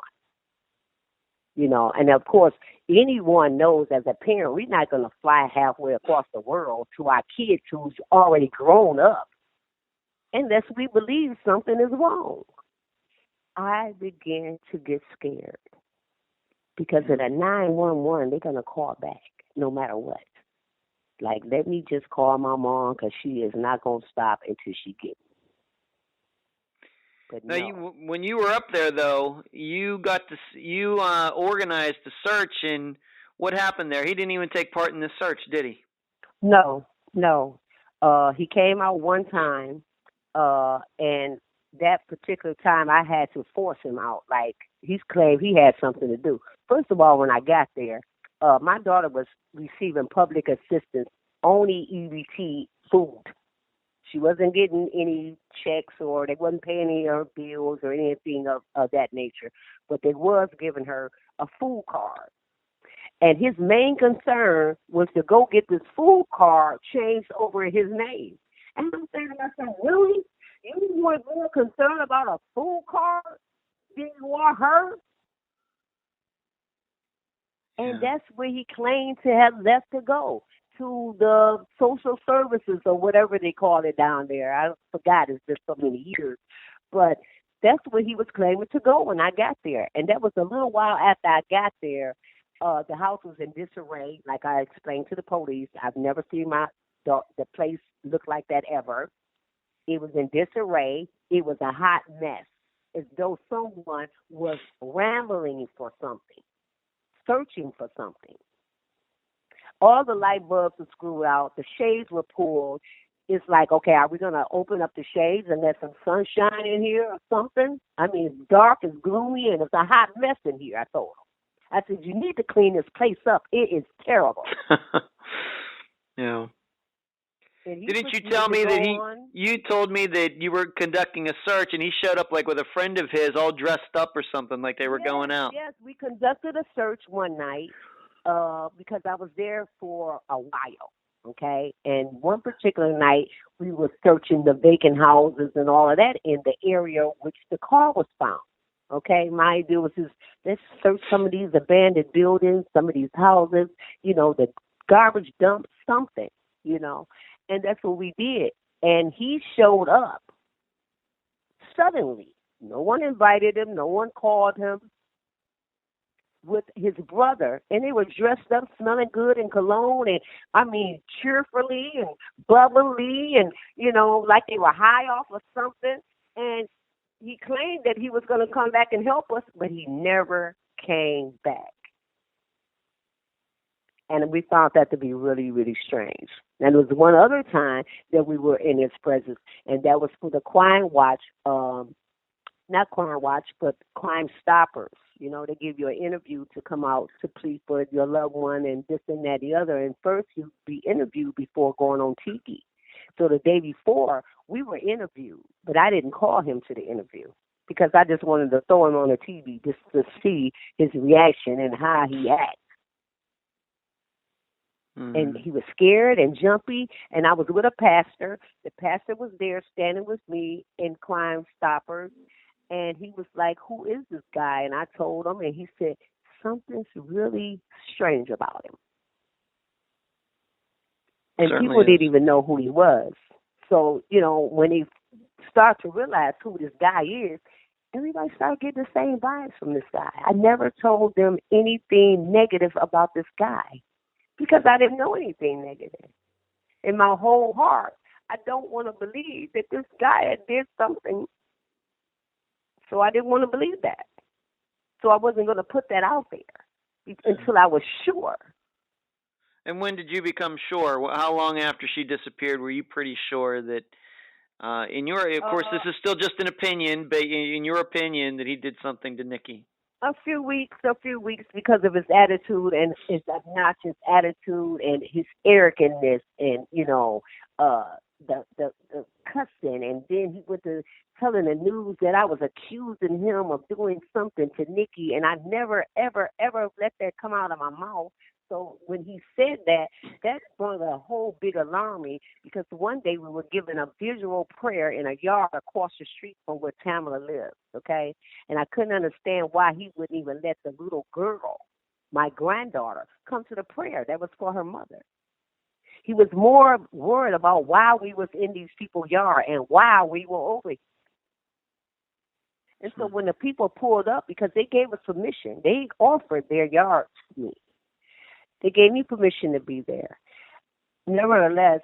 And of course, anyone knows as a parent, we're not going to fly halfway across the world to our kids who's already grown up unless we believe something is wrong. I began to get scared because at a 911, they're going to call back no matter what. Like, let me just call my mom because she is not going to stop until she gets me. But now, when you were up there, though, you organized the search, and what happened there? He didn't even take part in the search, did he? No. He came out one time, and that particular time I had to force him out. Like, he's claimed he had something to do. First of all, when I got there, my daughter was receiving public assistance, only EBT food. She wasn't getting any checks or they wasn't paying any of her bills or anything of that nature, but they was giving her a food card. And his main concern was to go get this food card changed over in his name. And I'm saying to myself, really? You were more concerned about a food card than you are her? And that's where he claimed to have left to go, to the social services or whatever they call it down there. I forgot, it's been so many years. But that's where he was claiming to go when I got there. And that was a little while after I got there. The house was in disarray, like I explained to the police. I've never seen the place look like that ever. It was in disarray. It was a hot mess, as though someone was rambling for something, searching for something. All the light bulbs were screwed out. The shades were pulled. It's like, okay, are we going to open up the shades and let some sunshine in here or something? I mean, it's dark, it's gloomy, and it's a hot mess in here, I told him. I said, you need to clean this place up. It is terrible. Yeah. Didn't you tell me that you told me that you were conducting a search and he showed up like with a friend of his all dressed up or something like they were going out? Yes, we conducted a search one night because I was there for a while, okay? And one particular night we were searching the vacant houses and all of that in the area which the car was found, okay? My idea was just let's search some of these abandoned buildings, some of these houses, the garbage dump, something, And that's what we did. And he showed up suddenly. No one invited him. No one called him. With his brother. And they were dressed up, smelling good in cologne. And, cheerfully and bubbly and, like they were high off of something. And he claimed that he was going to come back and help us, but he never came back. And we found that to be really, really strange. And there was one other time that we were in his presence, and that was for the Crime Watch, not Crime Watch, but Crime Stoppers. They give you an interview to come out to plead for your loved one and this and that, the other. And first you'd be interviewed before going on TV. So the day before, we were interviewed, but I didn't call him to the interview because I just wanted to throw him on the TV just to see his reaction and how he acts. Mm-hmm. And he was scared and jumpy, and I was with a pastor. The pastor was there standing with me in Crime Stoppers, and he was like, who is this guy? And I told him, and he said, something's really strange about him. And Certainly people is. didn't even know who he was. So, when they start to realize who this guy is, everybody started getting the same vibes from this guy. I never told them anything negative about this guy, because I didn't know anything negative. In my whole heart, I don't want to believe that this guy did something. So I didn't want to believe that. So I wasn't going to put that out there until I was sure. And when did you become sure? How long after she disappeared were you pretty sure that, of course, this is still just an opinion, but in your opinion, that he did something to Nikki? A few weeks, because of his attitude and his obnoxious attitude and his arrogantness and, the cussing. And then he went to telling the news that I was accusing him of doing something to Nikki, and I never, ever, ever let that come out of my mouth. So when he said that, that brought a whole big alarm me because one day we were given a visual prayer in a yard across the street from where Tamala lives, okay? And I couldn't understand why he wouldn't even let the little girl, my granddaughter, come to the prayer. That was for her mother. He was more worried about why we was in these people's yard and why we were over here. And so when the people pulled up, because they gave us permission, they offered their yard to me. They gave me permission to be there. Nevertheless,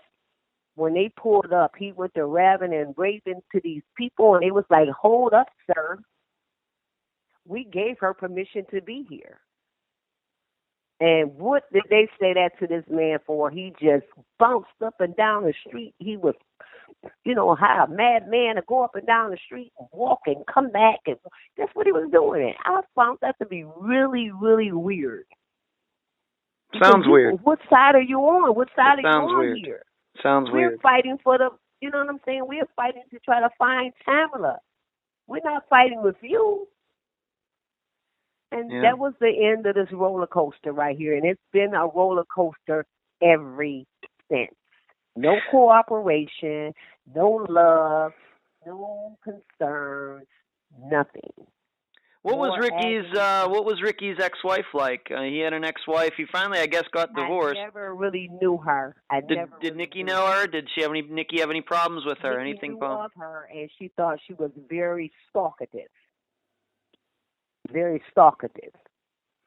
when they pulled up, he went to rabbing and raving to these people, and they was like, hold up, sir. We gave her permission to be here. And what did they say that to this man for? He just bounced up and down the street. He was, how a madman to go up and down the street and walk and come back. And that's what he was doing. And I found that to be really, really weird. Sounds weird. What side are you on? What side are you on weird. here? Sounds weird. We're fighting for the, you know what I'm saying? We're fighting to try to find Tamala. We're not fighting with you. And that was the end of this roller coaster right here. And it's been a roller coaster ever since. No cooperation, no love, no concerns, nothing. What was Ricky's ex-wife like? He had an ex-wife. He finally, I guess, got divorced. I never really knew her. Did Nikki know her? Did Nikki have any problems with her? Nikki knew of her, and she thought she was very stalkative. Very stalkative.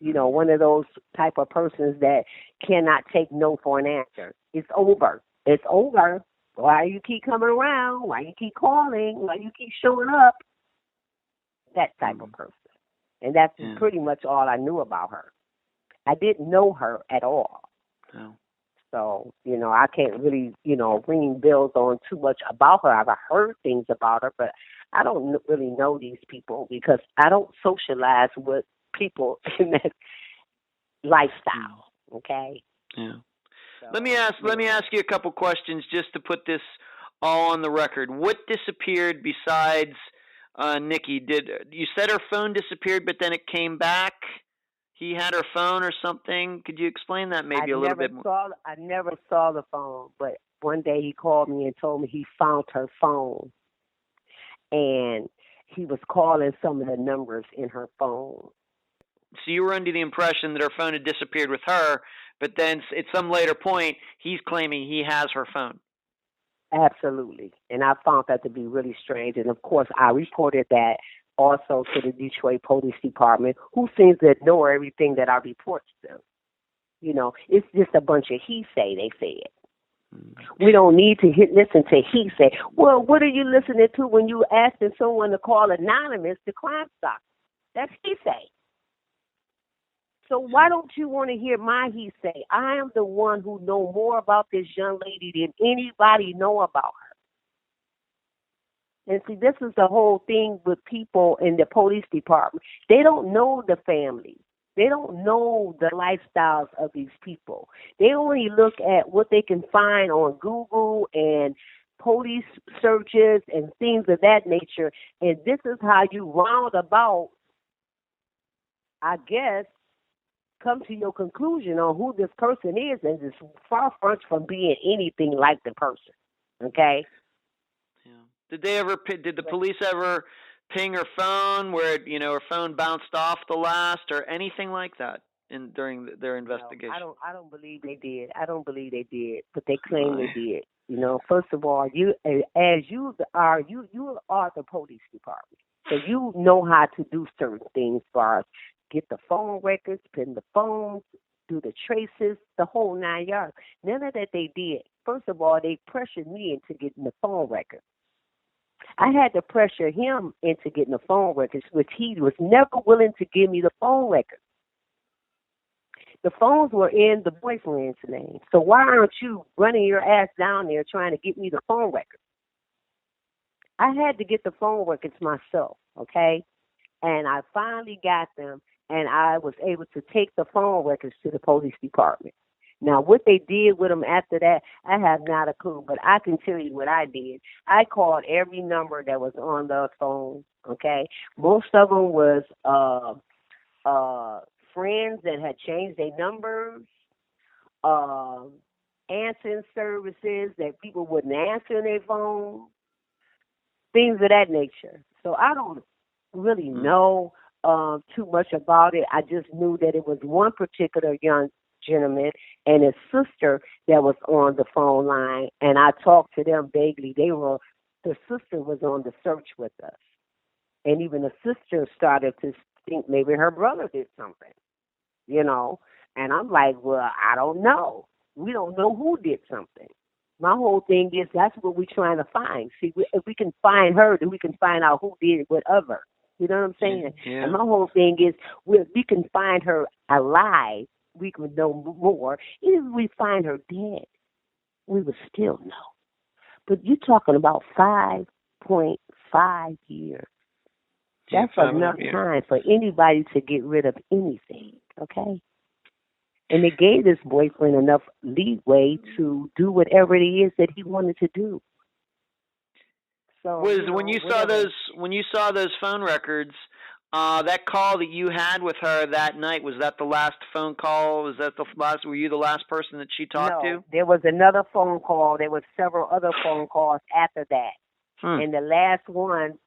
One of those type of persons that cannot take no for an answer. It's over. It's over. Why you keep coming around? Why you keep calling? Why you keep showing up? That type of person. And that's pretty much all I knew about her. I didn't know her at all. No. So, I can't really, ring bells on too much about her. I've heard things about her, but I don't really know these people because I don't socialize with people in that lifestyle, okay? Yeah. So, let me ask you a couple questions just to put this all on the record. What disappeared besides Nikki? You said her phone disappeared, but then it came back? He had her phone or something? Could you explain that maybe a little bit more? I never saw the phone, but one day he called me and told me he found her phone. And he was calling some of the numbers in her phone. So you were under the impression that her phone had disappeared with her, but then at some later point, he's claiming he has her phone. Absolutely. And I found that to be really strange. And, of course, I reported that also to the Detroit Police Department, who seems to ignore everything that I report to them. It's just a bunch of he say, they said. We don't need to listen to he say. Well, what are you listening to when you asking someone to call anonymous to Crime Stop? That's he say. So why don't you want to hear my he say? I am the one who know more about this young lady than anybody know about her. And see, this is the whole thing with people in the police department. They don't know the family. They don't know the lifestyles of these people. They only look at what they can find on Google and police searches and things of that nature. And this is how you round about, I guess, come to your conclusion on who this person is, and it's far from being anything like the person. Okay? Yeah. Did the police ever ping her phone where her phone bounced off the last or anything like that during their investigation? No, I don't believe they did. I don't believe they did, but they claim they did. First of all, you are the police department, so you know how to do certain things for us. Get the phone records, pin the phones, do the traces, the whole 9 yards. None of that they did. First of all, they pressured me into getting the phone records. I had to pressure him into getting the phone records, which he was never willing to give me the phone records. The phones were in the boyfriend's name. So why aren't you running your ass down there trying to get me the phone records? I had to get the phone records myself, okay? And I finally got them, and I was able to take the phone records to the police department. Now, what they did with them after that, I have not a clue, but I can tell you what I did. I called every number that was on the phone, okay? Most of them was friends that had changed their numbers, um, answering services that people wouldn't answer their phone, things of that nature. So I don't really know too much about it. I just knew that it was one particular young gentleman and his sister that was on the phone line, and I talked to them vaguely. The sister was on the search with us, and even the sister started to think maybe her brother did something, you know. And I'm like, well, I don't know. We don't know who did something. My whole thing is that's what we're trying to find. See, if we can find her, then we can find out who did it with other. You know what I'm saying? Yeah. And my whole thing is, if we can find her alive, we can know more. Even if we find her dead, we would still know. But you're talking about 5.5 years. That's enough time for anybody to get rid of anything, okay? And it gave this boyfriend enough leeway to do whatever it is that he wanted to do. So when you saw those phone records, that call that you had with her that night, was that the last phone call? Was that the last? Were you the last person that she talked to? No, there was another phone call. There was several other phone calls after that, and the last one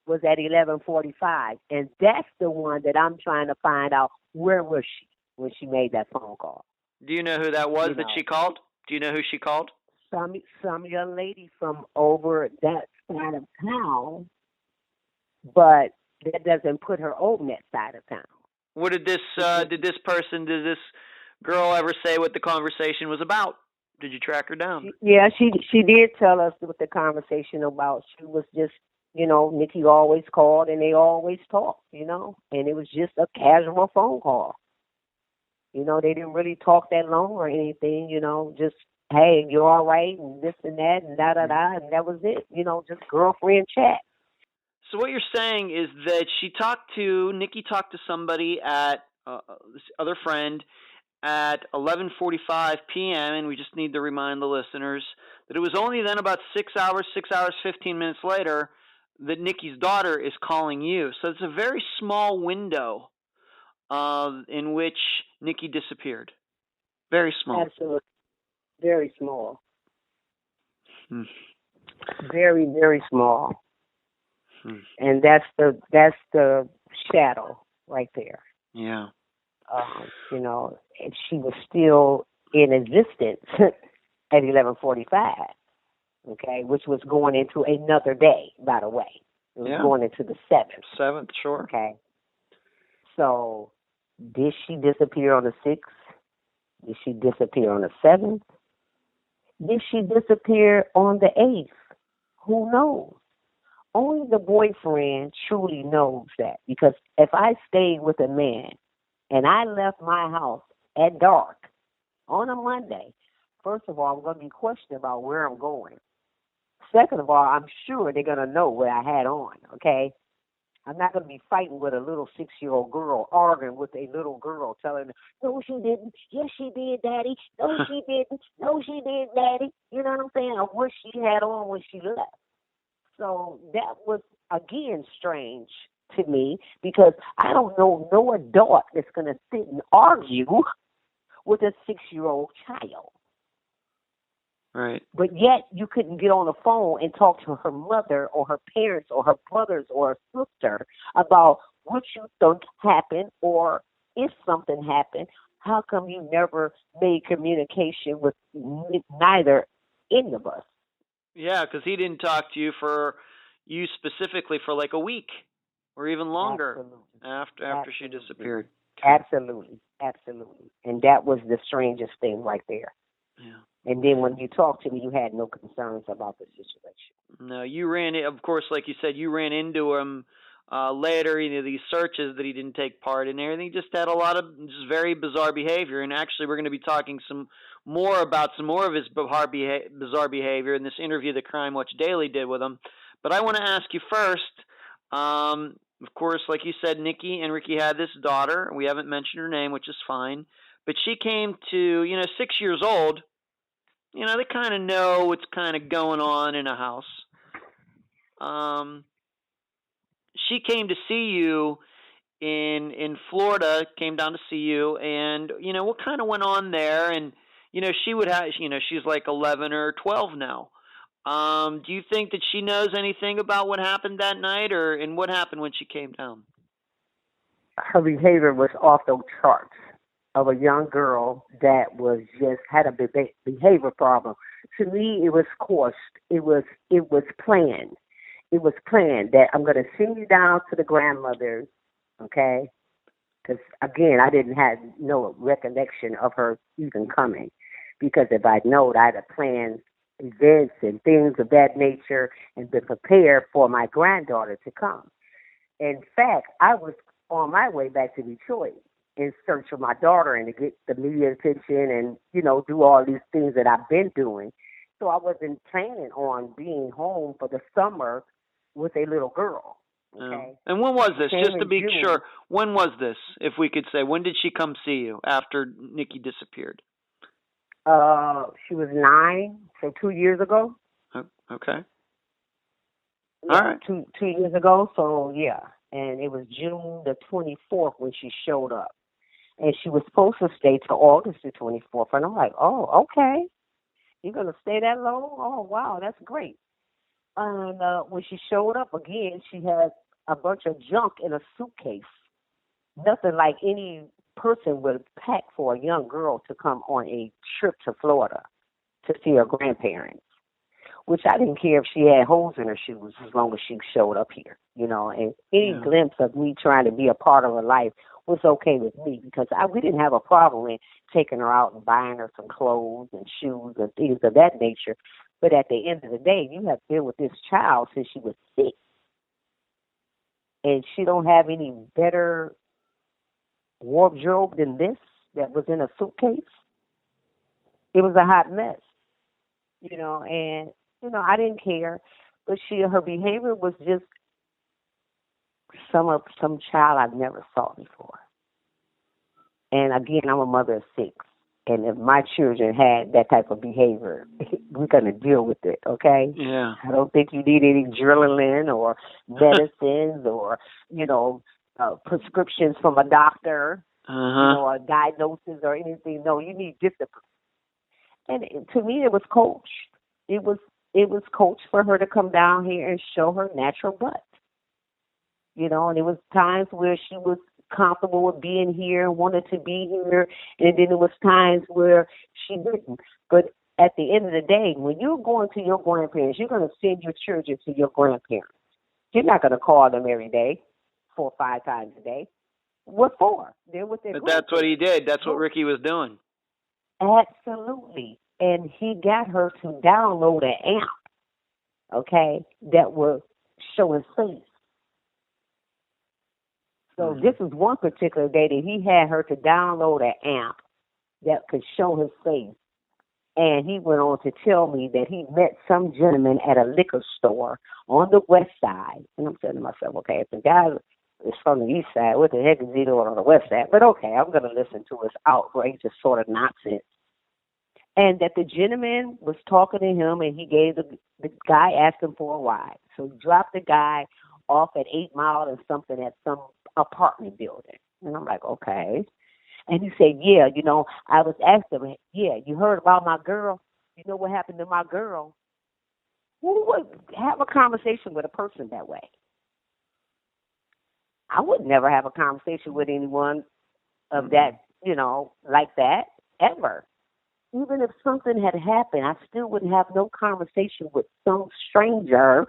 was at 11:45, and that's the one that I'm trying to find out where was she when she made that phone call. Do you know who that was that she called? Do you know who she called? Some young lady from over that side of town, but that doesn't put her on that side of town. What did this girl ever say what the conversation was about? Did you track her down? She did tell us what the conversation about. She was just, Nikki always called and they always talked, and it was just a casual phone call. They didn't really talk that long or anything, just, hey, you're all right, and this and that, and da-da-da, and that was it, just girlfriend chat. So what you're saying is that Nikki talked to somebody at this other friend at 11:45 p.m., and we just need to remind the listeners that it was only then about 6 hours, 15 minutes later, that Nikki's daughter is calling you. So it's a very small window in which Nikki disappeared. Very small. Absolutely. Very small. Very, very small. And that's the shadow right there. Yeah. And she was still in existence at 11:45. Okay, which was going into another day, by the way. It was going into the 7th. 7th, sure. Okay. So, did she disappear on the 6th? Did she disappear on the 7th? Did she disappear on the 8th? Who knows? Only the boyfriend truly knows that. Because if I stayed with a man and I left my house at dark on a Monday, first of all, I'm going to be questioned about where I'm going. Second of all, I'm sure they're going to know what I had on, okay? I'm not going to be fighting with a little 6-year-old girl, arguing with a little girl, telling her, no, she didn't. Yes, she did, Daddy. No, she didn't. No, she did, Daddy. You know what I'm saying? Or what she had on when she left. So that was, again, strange to me because I don't know no adult that's going to sit and argue with a 6-year-old child. Right. But yet you couldn't get on the phone and talk to her mother or her parents or her brothers or her sister about what you think happened, or if something happened, how come you never made communication with neither any of us? Yeah, because he didn't talk to you specifically for like a week or even longer. Absolutely. after she disappeared. Absolutely. And that was the strangest thing right there. Yeah. And then when you talked to me, you had no concerns about the situation. No, you of course, like you said, you ran into him later, these searches that he didn't take part in and everything. He just had a lot of just very bizarre behavior. And actually, we're going to be talking some more of his bizarre behavior in this interview that Crime Watch Daily did with him. But I want to ask you first, of course, like you said, Nikki and Ricki had this daughter. We haven't mentioned her name, which is fine. But she came to, 6 years old. They kind of know what's kind of going on in a house. She came to see you in Florida, came down to see you, and, what kind of went on there? And, she would have, she's like 11 or 12 now. Do you think that she knows anything about what happened that night, and what happened when she came down? Her behavior was off the charts of a young girl that was just had a behavior problem. To me, it was course. It was planned. It was planned that I'm going to send you down to the grandmother's, okay? Because again, I didn't have no recollection of her even coming. Because if I'd known, I'd have planned events and things of that nature and been prepared for my granddaughter to come. In fact, I was on my way back to Detroit in search of my daughter and to get the media attention and, do all these things that I've been doing. So I wasn't planning on being home for the summer with a little girl. Okay. And when was this? Just to be June. sure, when was this, if we could say? When did she come see you after Nikki disappeared? She was 9, so 2 years ago. Okay. Yeah, all right. 2 years ago, so yeah. And it was June the 24th when she showed up. And she was supposed to stay till August the 24th. And I'm like, oh, okay. You're going to stay that long? Oh, wow, that's great. And when she showed up again, she had a bunch of junk in a suitcase. Nothing like any person would pack for a young girl to come on a trip to Florida to see her grandparents, which I didn't care if she had holes in her shoes as long as she showed up here, and any glimpse of me trying to be a part of her life was okay with me because we didn't have a problem in taking her out and buying her some clothes and shoes and things of that nature. But at the end of the day, you have been with this child since she was 6. And she don't have any better wardrobe than this that was in a suitcase. It was a hot mess, and, I didn't care. But her behavior was just some child I've never saw before. And again, I'm a mother of 6. And if my children had that type of behavior, we're going to deal with it, okay? Yeah. I don't think you need any adrenaline or medicines or, prescriptions from a doctor, a diagnosis or anything. No, you need discipline. And to me, it was coached. It was coached for her to come down here and show her natural butt. And there was times where she was comfortable with being here, wanted to be here, and then there was times where she didn't. But at the end of the day, when you're going to your grandparents, you're going to send your children to your grandparents. You're not going to call them every day, 4 or 5 times a day. What for? They're with their grandparents. That's what he did. That's what Rickey was doing. Absolutely. And he got her to download an app, okay, that was showing face. So this is one particular day that he had her to download an app that could show his face. And he went on to tell me that he met some gentleman at a liquor store on the west side. And I'm saying to myself, okay, if the guy is from the east side, what the heck is he doing on the west side? But okay, I'm going to listen to his outrageous sort of nonsense. And that the gentleman was talking to him, and he gave the guy asked him for a ride. So he dropped the guy off at 8 Mile or something at some apartment building. And I'm like, okay. And he said, yeah, I was asking him, yeah, you heard about my girl? You know what happened to my girl? Who would have a conversation with a person that way? I would never have a conversation with anyone of that, like that, ever. Even if something had happened, I still wouldn't have no conversation with some stranger.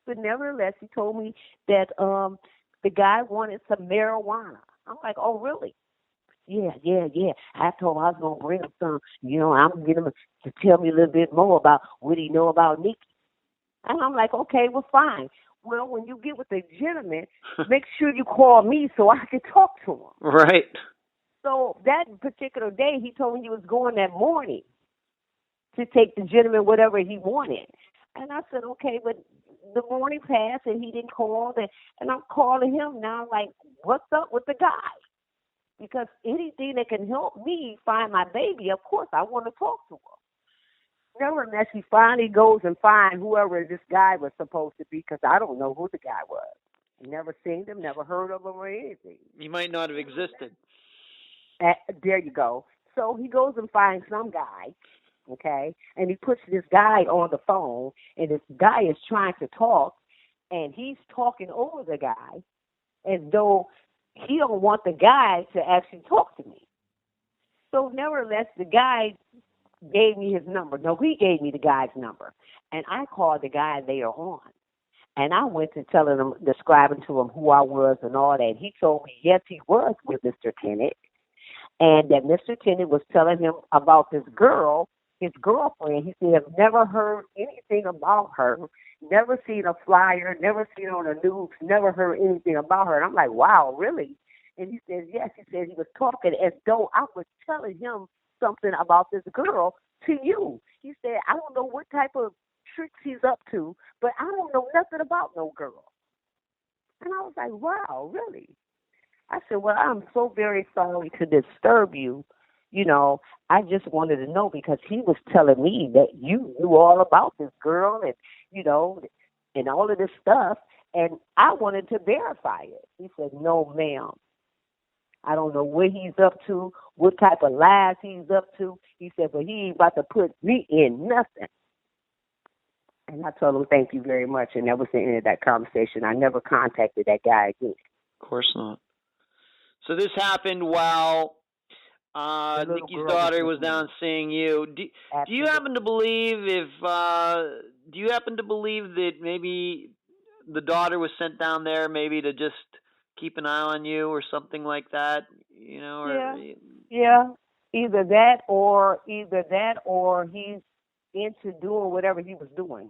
But nevertheless, he told me that the guy wanted some marijuana. I'm like, oh, really? Yeah. I told him I was going to bring him some. I'm going to get him to tell me a little bit more about what he know about Nikki. And I'm like, okay, well, fine. Well, when you get with the gentleman, make sure you call me so I can talk to him. Right. So that particular day, he told me he was going that morning to take the gentleman whatever he wanted. And I said, okay, but the morning passed and he didn't call. And I'm calling him now like, what's up with the guy? Because anything that can help me find my baby, of course, I want to talk to him. Nevertheless, he finally goes and finds whoever this guy was supposed to be, because I don't know who the guy was. Never seen him, never heard of him or anything. He might not have existed. There you go. So he goes and finds some guy, okay, and he puts this guy on the phone, and this guy is trying to talk, and he's talking over the guy as though he don't want the guy to actually talk to me. So nevertheless, the guy gave me his number. No, he gave me the guy's number, and I called the guy later on. And I went to telling him, describing to him who I was and all that. He told me, yes, he was with Mr. Tennant, and that Mr. Tennant was telling him about this girl, his girlfriend. He said, I've never heard anything about her, never seen a flyer, never seen her on the news, never heard anything about her. And I'm like, wow, really? And he says, yes. He said he was talking as though I was telling him something about this girl to you. He said, I don't know what type of tricks he's up to, but I don't know nothing about no girl. And I was like, wow, really? I said, well, I'm so very sorry to disturb you. You know, I just wanted to know because he was telling me that you knew all about this girl and, you know, and all of this stuff, and I wanted to verify it. He said, no, ma'am. I don't know what he's up to, what type of lies he's up to. He said, but he ain't about to put me in nothing. And I told him, thank you very much. And that was the end of that conversation. I never contacted that guy again. Of course not. So this happened while Nikki's daughter was down seeing you. Do you happen to believe do you happen to believe that maybe the daughter was sent down there maybe to just keep an eye on you or something like that? You know, or yeah. Either that or he's into doing whatever he was doing.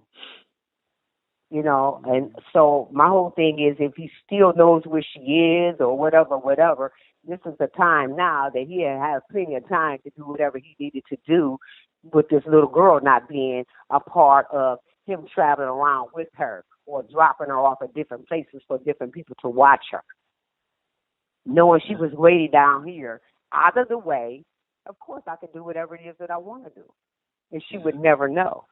You know, and so my whole thing is if he still knows where she is or whatever, this is the time now that he has plenty of time to do whatever he needed to do with this little girl not being a part of him traveling around with her or dropping her off at different places for different people to watch her. Knowing she was waiting down here, out of the way, of course I can do whatever it is that I want to do. And she would never know.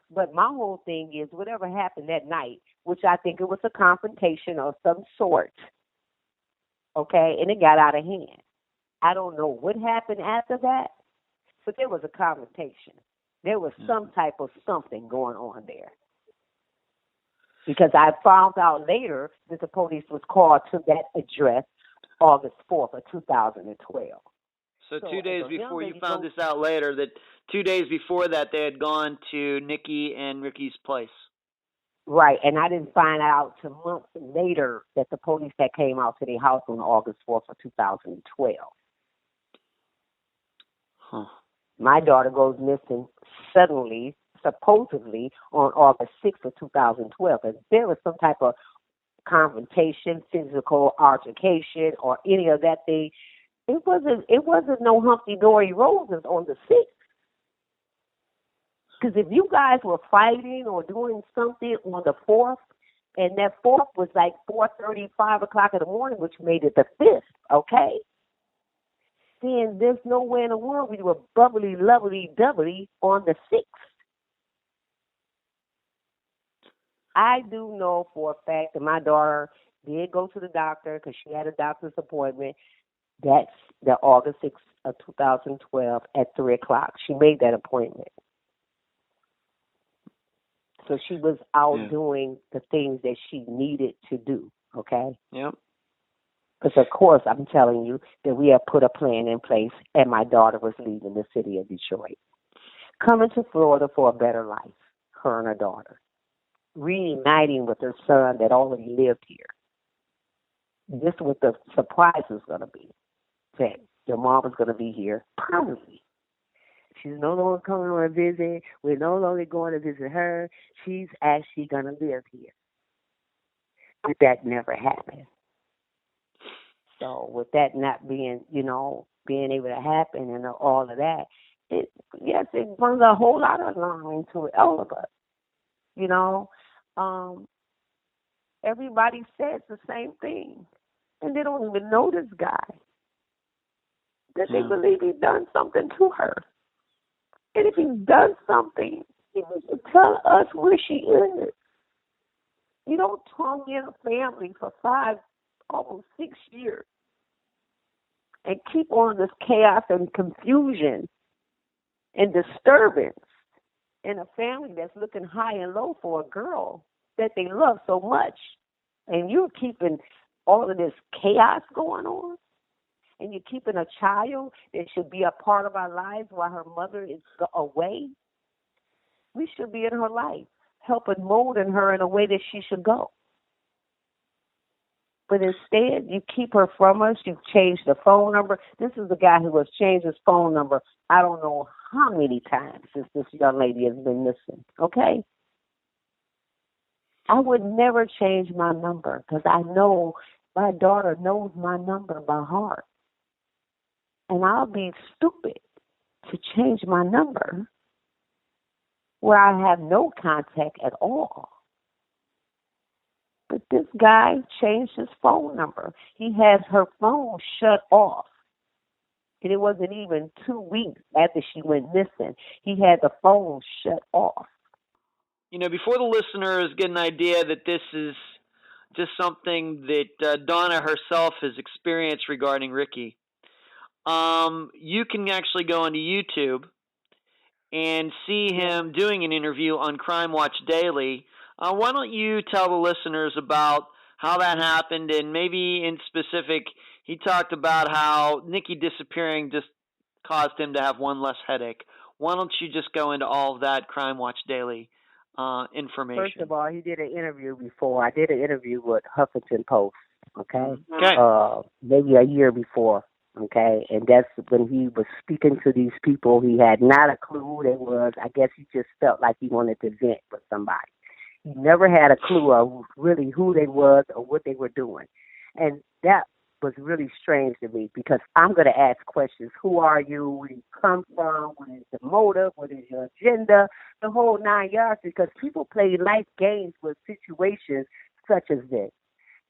But my whole thing is whatever happened that night, which I think it was a confrontation of some sort, okay, and it got out of hand. I don't know what happened after that, but there was a confrontation. There was some type of something going on there. Because I found out later that the police was called to that address August 4th of 2012. So 2 days before you found this out later, that 2 days before that they had gone to Nikki and Ricky's place. Right, and I didn't find out till months later that the police had came out to their house on August 4th of 2012. Huh. My daughter goes missing suddenly, supposedly, on August 6th of 2012. And there was some type of confrontation, physical altercation, or any of that thing. It wasn't no Humpty-Dory roses on the 6th. Because if you guys were fighting or doing something on the 4th, and that 4th was like 4:30, 5 o'clock in the morning, which made it the 5th, okay? Then there's no way in the world we were bubbly, lovely, doubly on the 6th. I do know for a fact that my daughter did go to the doctor because she had a doctor's appointment. That's the August 6th of 2012 at 3 o'clock. She made that appointment. So she was out doing the things that she needed to do, okay? Yep. Because, of course, I'm telling you that we have put a plan in place, and my daughter was leaving the city of Detroit, coming to Florida for a better life, her and her daughter, reuniting with her son that already lived here. This is what the surprise was going to be, that your mom was going to be here permanently. She's no longer coming on a visit. We're no longer going to visit her. She's actually going to live here. But that never happened. So with that not being, being able to happen and all of that, it brings a whole lot of line to all of us. Everybody says the same thing. And they don't even know this guy. That they believe he's done something to her. And if he's done something, he needs to tell us where she is. You don't tongue in a family for 5, almost 6 years. and keep on this chaos and confusion and disturbance in a family that's looking high and low for a girl that they love so much. And you're keeping all of this chaos going on, and you're keeping a child that should be a part of our lives while her mother is away. We should be in her life, helping molding her in a way that she should go. But instead, you keep her from us. You've changed the phone number. This is the guy who has changed his phone number I don't know how many times since this young lady has been missing, okay? I would never change my number because I know my daughter knows my number by heart. And I'll be stupid to change my number where I have no contact at all. But this guy changed his phone number. He has her phone shut off. And it wasn't even 2 weeks after she went missing. He had the phone shut off. You know, before the listeners get an idea that this is just something that Donna herself has experienced regarding Ricki, you can actually go onto YouTube and see him doing an interview on Crime Watch Daily. Why don't you tell the listeners about how that happened, and maybe in specific, he talked about how Nikki disappearing just caused him to have one less headache. Why don't you just go into all of that Crime Watch Daily information? First of all, he did an interview before. I did an interview with Huffington Post, okay? Maybe a year before, okay? And that's when he was speaking to these people. He had not a clue who they was. I guess he just felt like he wanted to vent with somebody. He never had a clue of really who they was or what they were doing. And that was really strange to me because I'm going to ask questions. Who are you? Where do you come from? What is the motive? What is your agenda? The whole 9 yards, because people play life games with situations such as this.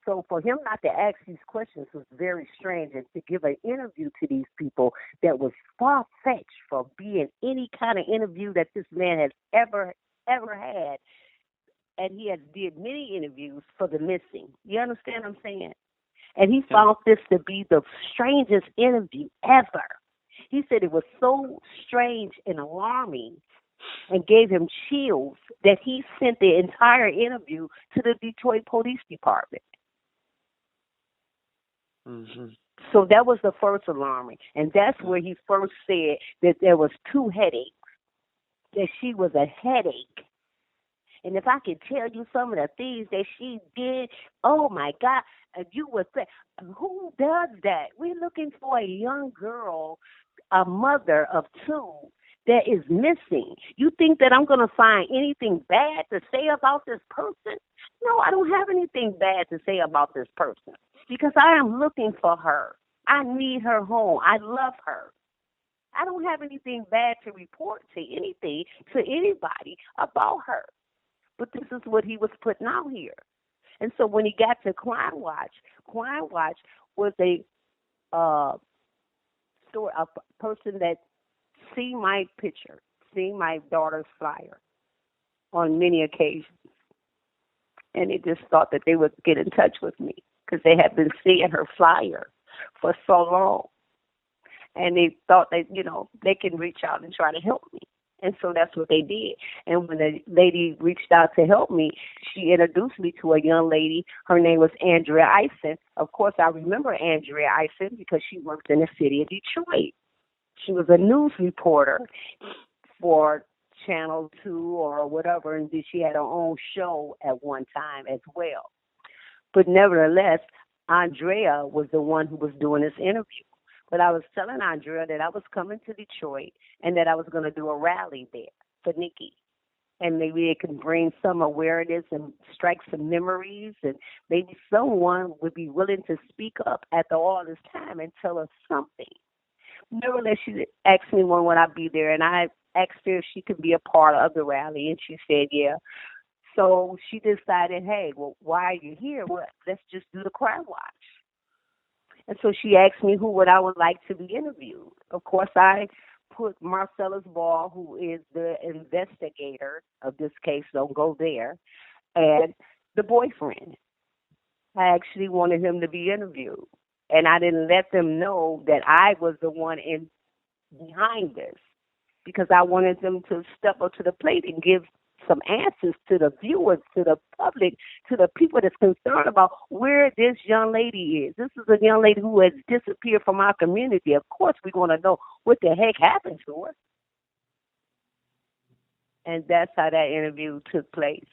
So for him not to ask these questions was very strange, and to give an interview to these people that was far-fetched from being any kind of interview that this man has ever had. And he has did many interviews for the missing. You understand what I'm saying? And he found this to be the strangest interview ever. He said it was so strange and alarming and gave him chills that he sent the entire interview to the Detroit Police Department. Mm-hmm. So that was the first alarming. And that's where he first said that there was 2 headaches, that she was a headache. And if I could tell you some of the things that she did, oh, my God, you would say, who does that? We're looking for a young girl, a mother of 2, that is missing. You think that I'm going to find anything bad to say about this person? No, I don't have anything bad to say about this person because I am looking for her. I need her home. I love her. I don't have anything bad to report to anybody about her. But this is what he was putting out here. And so when he got to Crime Watch was a person that seen my picture, seen my daughter's flyer on many occasions. And they just thought that they would get in touch with me because they had been seeing her flyer for so long. And they thought that, they can reach out and try to help me. And so that's what they did. And when the lady reached out to help me, she introduced me to a young lady. Her name was Andrea Eisen. Of course, I remember Andrea Eisen because she worked in the city of Detroit. She was a news reporter for Channel 2 or whatever, and she had her own show at one time as well. But nevertheless, Andrea was the one who was doing this interview. But I was telling Andrea that I was coming to Detroit and that I was going to do a rally there for Nikki. And maybe it can bring some awareness and strike some memories, and maybe someone would be willing to speak up after all this time and tell us something. Nevertheless, she asked me when would I be there, and I asked her if she could be a part of the rally, and she said, yeah. So she decided, hey, well, why are you here? Well, let's just do the Crime Watch. And so she asked me who would I would like to be interviewed. Of course, I put Marcellus Ball, who is the investigator of this case, don't go there, and the boyfriend. I actually wanted him to be interviewed. And I didn't let them know that I was the one in behind this because I wanted them to step up to the plate and give some answers to the viewers, to the public, to the people that's concerned about where this young lady is. This is a young lady who has disappeared from our community. Of course, we want to know what the heck happened to her. And that's how that interview took place.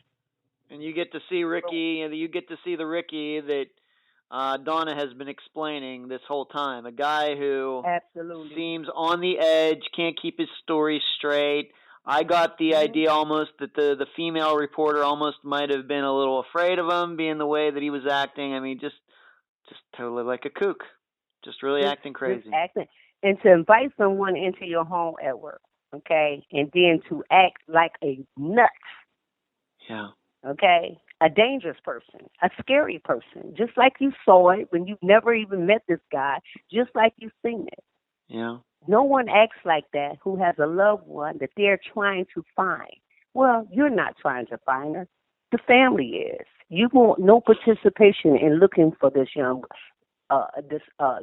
And you get to see Ricki, and you get to see the Ricki that Donna has been explaining this whole time. A guy who absolutely seems on the edge, can't keep his story straight. I got the idea almost that the female reporter almost might have been a little afraid of him, being the way that he was acting. I mean, just totally like a kook, just really acting crazy. Just acting, and to invite someone into your home at work, okay, and then to act like a nut. Yeah. Okay, a dangerous person, a scary person, just like you saw it when you've never even met this guy, just like you've seen it. Yeah. No one acts like that who has a loved one that they're trying to find. Well, you're not trying to find her. The family is. You want no participation in looking for this young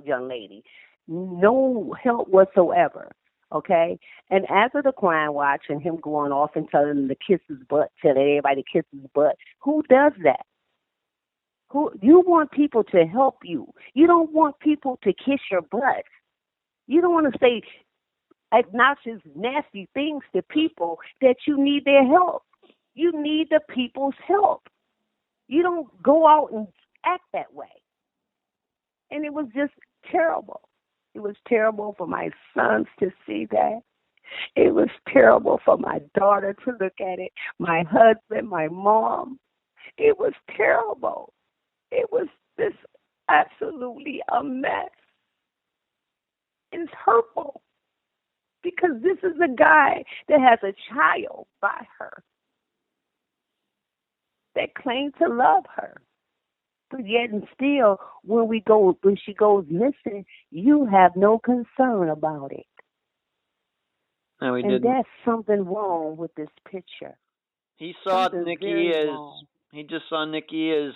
lady. No help whatsoever. Okay? And after the crime watch and him going off and telling them to kiss his butt, telling everybody to kiss his butt, who does that? You want people to help you. You don't want people to kiss your butt. You don't want to say obnoxious, nasty things to people that you need their help. You need the people's help. You don't go out and act that way. And it was just terrible. It was terrible for my sons to see that. It was terrible for my daughter to look at it, my husband, my mom. It was terrible. It was just absolutely a mess. It's hurtful because this is a guy that has a child by her that claims to love her. But yet and still, when she goes missing, you have no concern about it. No, he and didn't. That's something wrong with this picture. He saw something Nikki as wrong. He just saw Nikki as,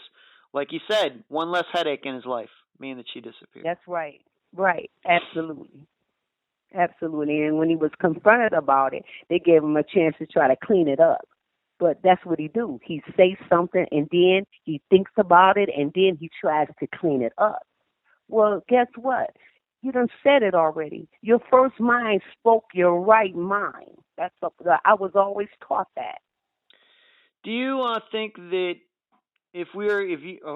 like he said, one less headache in his life, being that she disappeared. That's right. Right. Absolutely. Absolutely. And when he was confronted about it, they gave him a chance to try to clean it up. But that's what he do. He says something, and then he thinks about it, and then he tries to clean it up. Well, guess what? You done said it already. Your first mind spoke your right mind. I was always taught that. Do you think that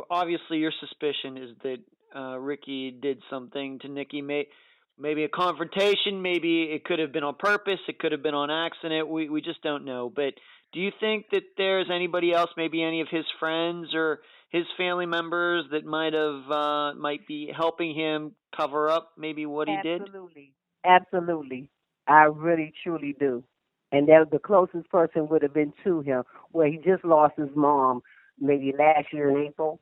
obviously your suspicion is that Ricki did something to Nikki, maybe a confrontation, maybe it could have been on purpose, it could have been on accident, we just don't know. But do you think that there's anybody else, maybe any of his friends or his family members that might be helping him cover up maybe what he did? Absolutely. I really, truly do. And that the closest person would have been to him, where he just lost his mom maybe last year in April.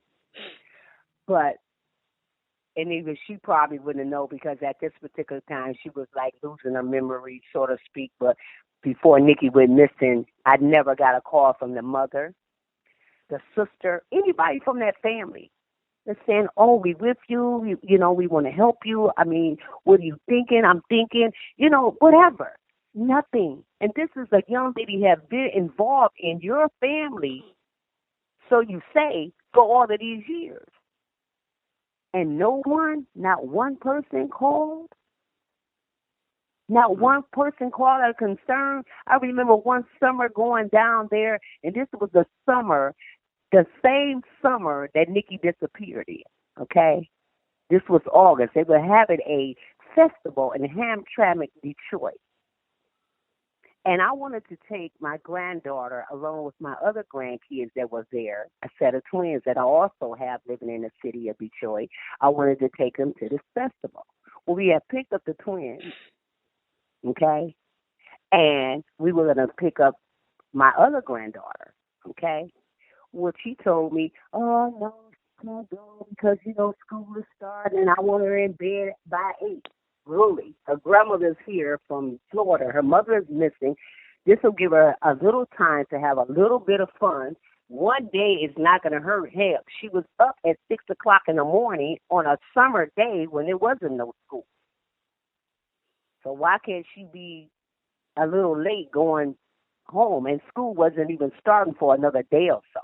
And even she probably wouldn't know because at this particular time she was like losing her memory, so to speak. But before Nikki went missing, I never got a call from the mother, the sister, anybody from that family. They're saying, "Oh, we with you. We want to help you. I mean, what are you thinking? I'm thinking, whatever." Nothing. And this is a young lady have been involved in your family, so you say, for all of these years. And not one person called? Not one person called out concern? I remember one summer going down there, and this was the same summer that Nikki disappeared in, okay? This was August. They were having a festival in Hamtramck, Detroit. And I wanted to take my granddaughter along with my other grandkids that was there, a set of twins that I also have living in the city of Detroit. I wanted to take them to this festival. Well, we had picked up the twins, okay? And we were going to pick up my other granddaughter, okay? Well, she told me, "Oh, no, she can't go because, school is starting and I want her in bed by 8. Really, her grandmother's here from Florida. Her mother is missing. This will give her a little time to have a little bit of fun One day is not going to hurt. Hell, she was up at 6 o'clock in the morning on a summer day when there wasn't no school. So why can't she be a little late going home? And school wasn't even starting for another day or so.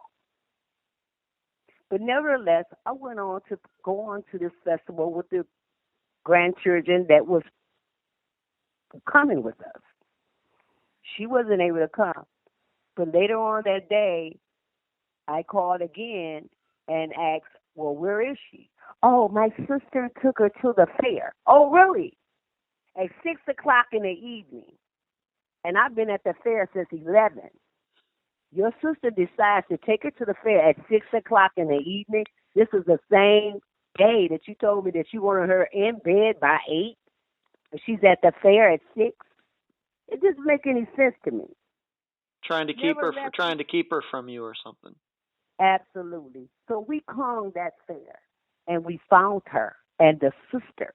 But nevertheless, I went on to go on to this festival with the grandchildren that was coming with us. She wasn't able to come. But later on that day, I called again and asked, well, where is she? Oh, my sister took her to the fair. Oh, really? At 6 o'clock in the evening. And I've been at the fair since 11. Your sister decides to take her to the fair at 6 o'clock in the evening. This is the same day that you told me that you wanted her in bed by 8. And she's at the fair at 6. It doesn't make any sense to me. Trying to keep her from you or something. Absolutely. So we combed that fair, and we found her and the sister.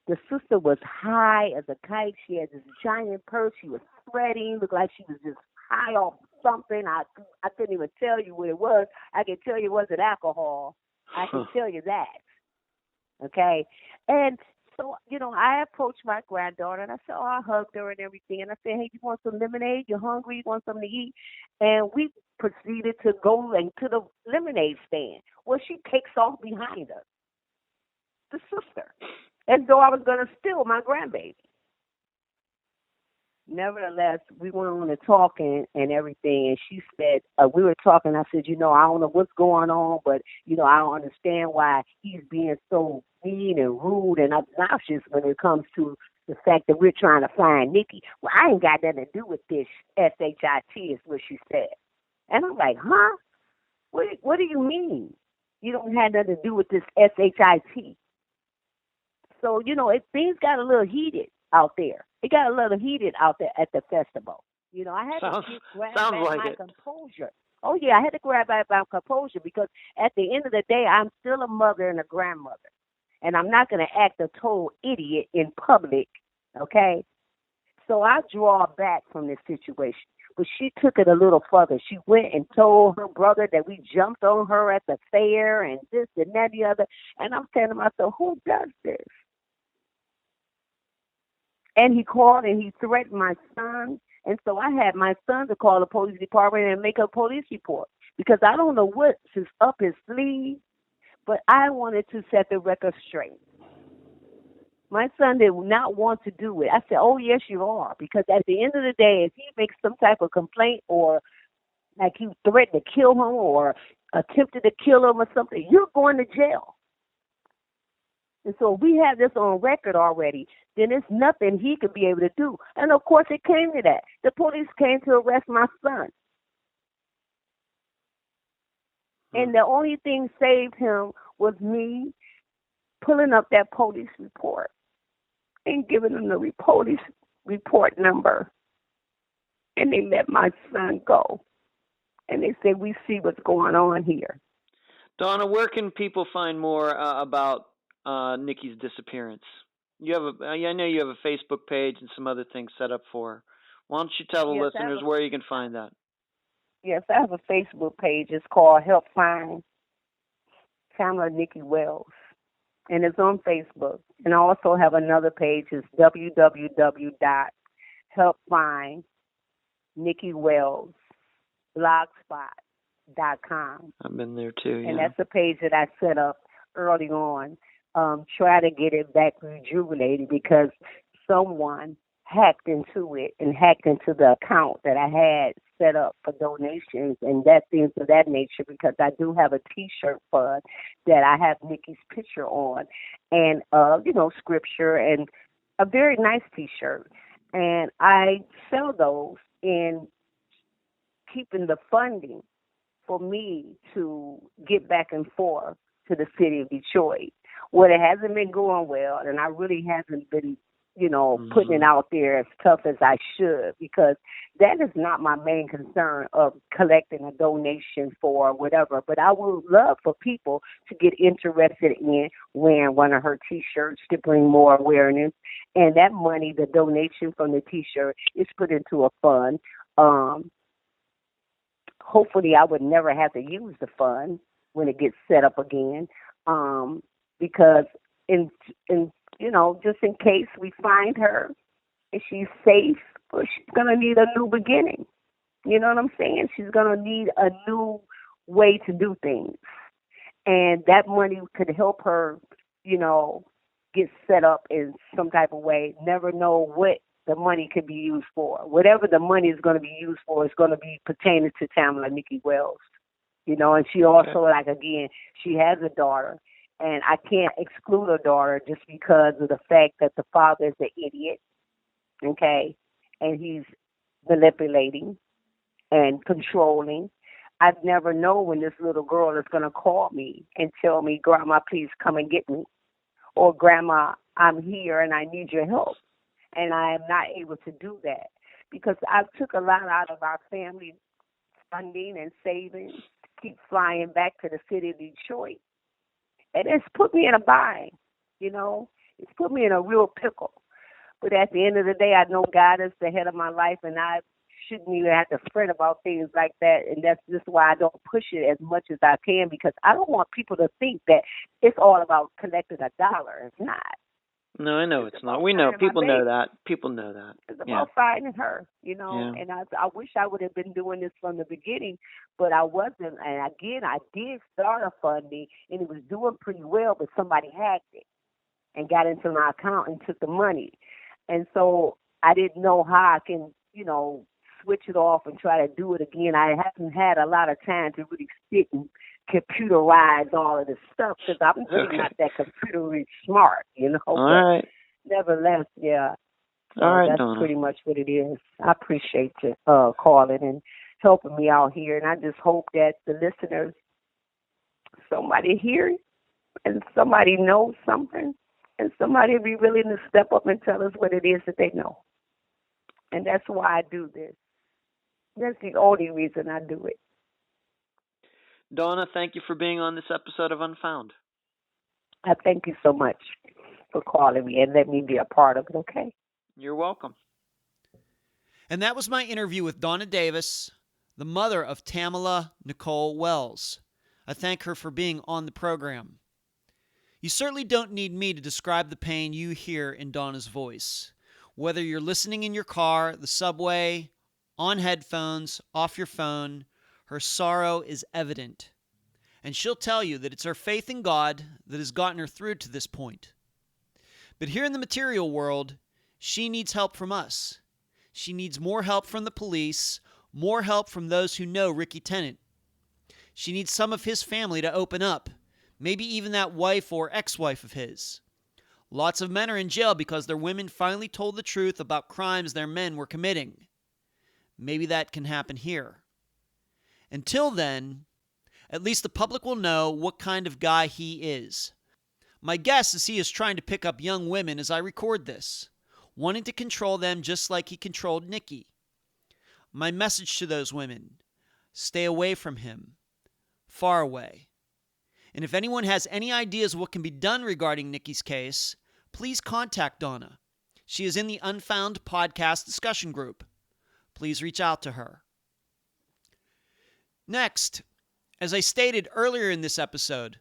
The sister was high as a kite. She had this giant purse. She was sweating, looked like she was just high off something. I couldn't even tell you what it was. I can tell you it wasn't alcohol. I can tell you that. Okay? And so, I approached my granddaughter, and I said, I hugged her and everything. And I said, hey, you want some lemonade? You're hungry? You want something to eat? And we proceeded to go to the lemonade stand. Well, she takes off behind us, the sister, as though I was going to steal my grandbaby. Nevertheless, we went on to talking and everything, and she said, we were talking, I said, I don't know what's going on, but, I don't understand why he's being so mean and rude and obnoxious when it comes to the fact that we're trying to find Nikki. Well, I ain't got nothing to do with this SHIT is what she said. And I'm like, huh? What do you mean? You don't have nothing to do with this SHIT. So, things got a little heated out there. It got a little heated out there at the festival. I had to grab back my composure. Oh, yeah, I had to grab back my composure because at the end of the day, I'm still a mother and a grandmother. And I'm not going to act a total idiot in public, okay? So I draw back from this situation. But she took it a little further. She went and told her brother that we jumped on her at the fair and this and that and the other. And I'm saying to myself, who does this? And he called and he threatened my son. And so I had my son to call the police department and make a police report because I don't know what is up his sleeve, but I wanted to set the record straight. My son did not want to do it. I said, oh, yes, you are, because at the end of the day, if he makes some type of complaint or like he threatened to kill him or attempted to kill him or something, you're going to jail. And so if we have this on record already, then there's nothing he could be able to do. And, of course, it came to that. The police came to arrest my son. And the only thing saved him was me pulling up that police report and giving them the police report number. And they let my son go. And they said, we see what's going on here. Donna, where can people find more about Nikki's disappearance? I know you have a Facebook page and some other things set up for her. Why don't you tell the listeners where you can find that? Yes, I have a Facebook page. It's called Help Find Tamala Niecole Wells, and it's on Facebook. And I also have another page. It's www.helpfindnickiwellsblogspot.com. I've been there too, yeah. And that's a page that I set up early on. Try to get it back rejuvenated because someone hacked into it and hacked into the account that I had set up for donations and that things of that nature, because I do have a T-shirt fund that I have Nikki's picture on and, scripture and a very nice T-shirt. And I sell those in keeping the funding for me to get back and forth to the city of Detroit. Well, it hasn't been going well, and I really haven't been, putting it out there as tough as I should, because that is not my main concern of collecting a donation for whatever. But I would love for people to get interested in wearing one of her T-shirts to bring more awareness. And that money, the donation from the T-shirt, is put into a fund. hopefully I would never have to use the fund when it gets set up again, because in just in case we find her and she's safe, well, she's gonna need a new beginning. You know what I'm saying? She's gonna need a new way to do things, and that money could help her, get set up in some type of way. Never know what the money could be used for. Whatever the money is going to be used for is going to be pertaining to Tamala Niecole Wells. And she also, again, she has a daughter, and I can't exclude her daughter just because of the fact that the father is an idiot, okay, and he's manipulating and controlling. I'd never know when this little girl is going to call me and tell me, Grandma, please come and get me. Or, Grandma, I'm here and I need your help. And I am not able to do that because I took a lot out of our family funding and savings to keep flying back to the city of Detroit. And it's put me in a bind, It's put me in a real pickle. But at the end of the day, I know God is the head of my life, and I shouldn't even have to fret about things like that. And that's just why I don't push it as much as I can, because I don't want people to think that it's all about collecting a dollar. It's not. No, I know it's not. We know. People know that. People know that. It's about finding her, Yeah. And I wish I would have been doing this from the beginning, but I wasn't. And again, I did start a funding, and it was doing pretty well, but somebody hacked it and got into my account and took the money. And so I didn't know how I can, switch it off and try to do it again. I haven't had a lot of time to really sit and computerize all of this stuff because I'm really not that computer smart, All right. Nevertheless, yeah. So All right, that's Donna. pretty much what it is. I appreciate you calling and helping me out here, and I just hope that the listeners, somebody hears and somebody knows something, and somebody be willing to step up and tell us what it is that they know. And that's why I do this. That's the only reason I do it. Donna, thank you for being on this episode of Unfound. I thank you so much for calling me and let me be a part of it, okay? You're welcome. And that was my interview with Donna Davis, the mother of Tamala Niecole Wells. I thank her for being on the program. You certainly don't need me to describe the pain you hear in Donna's voice. Whether you're listening in your car, the subway, on headphones, off your phone, her sorrow is evident. And she'll tell you that it's her faith in God that has gotten her through to this point. But here in the material world, she needs help from us. She needs more help from the police, more help from those who know Rickey Tennant. She needs some of his family to open up, maybe even that wife or ex-wife of his. Lots of men are in jail because their women finally told the truth about crimes their men were committing. Maybe that can happen here. Until then, at least the public will know what kind of guy he is. My guess is he is trying to pick up young women as I record this, wanting to control them just like he controlled Nikki. My message to those women: stay away from him. Far away. And if anyone has any ideas what can be done regarding Nikki's case, please contact Donna. She is in the Unfound podcast discussion group. Please reach out to her. Next, as I stated earlier in this episode,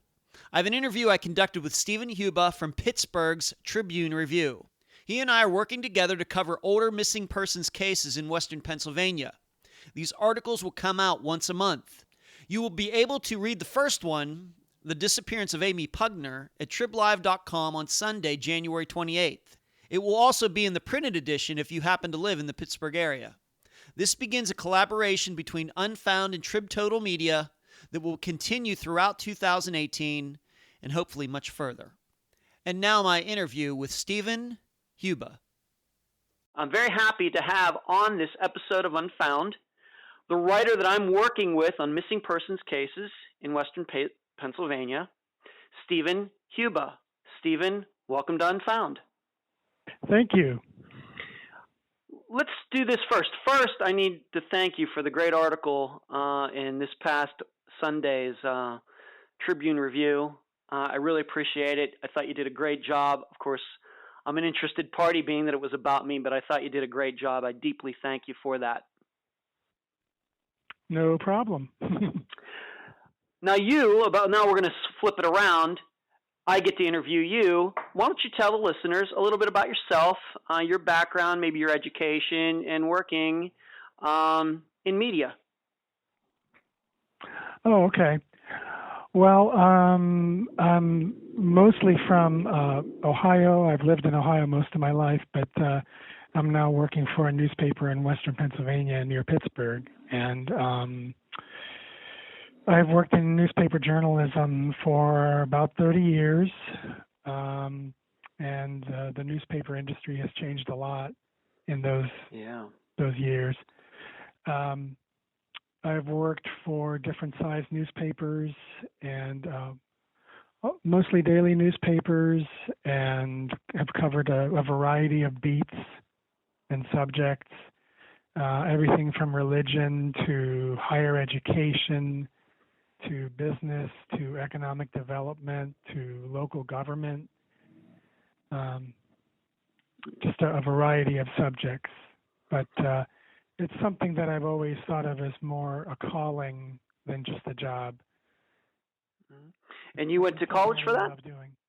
I have an interview I conducted with Stephen Huba from Pittsburgh's Tribune Review. He and I are working together to cover older missing persons cases in Western Pennsylvania. These articles will come out once a month. You will be able to read the first one, The Disappearance of Amy Pugner, at triblive.com on Sunday, January 28th. It will also be in the printed edition if you happen to live in the Pittsburgh area. This begins a collaboration between Unfound and Trib Total Media that will continue throughout 2018 and hopefully much further. And now my interview with Stephen Huba. I'm very happy to have on this episode of Unfound the writer that I'm working with on missing persons cases in Western Pennsylvania, Stephen Huba. Stephen, welcome to Unfound. Thank you. Let's do this first. First, I need to thank you for the great article in this past Sunday's Tribune Review. I really appreciate it. I thought you did a great job. Of course, I'm an interested party being that it was about me, but I thought you did a great job. I deeply thank you for that. No problem. Now now we're going to flip it around. I get to interview you. Why don't you tell the listeners a little bit about yourself, your background, maybe your education, and working in media? Oh, okay. Well, I'm mostly from Ohio. I've lived in Ohio most of my life, but I'm now working for a newspaper in Western Pennsylvania near Pittsburgh. And I've worked in newspaper journalism for about 30 years. And the newspaper industry has changed a lot in those years. I've worked for different sized newspapers and mostly daily newspapers, and have covered a variety of beats and subjects, everything from religion to higher education to business to economic development to local government, just a variety of subjects. But it's something that I've always thought of as more a calling than just a job. And you went to college for that?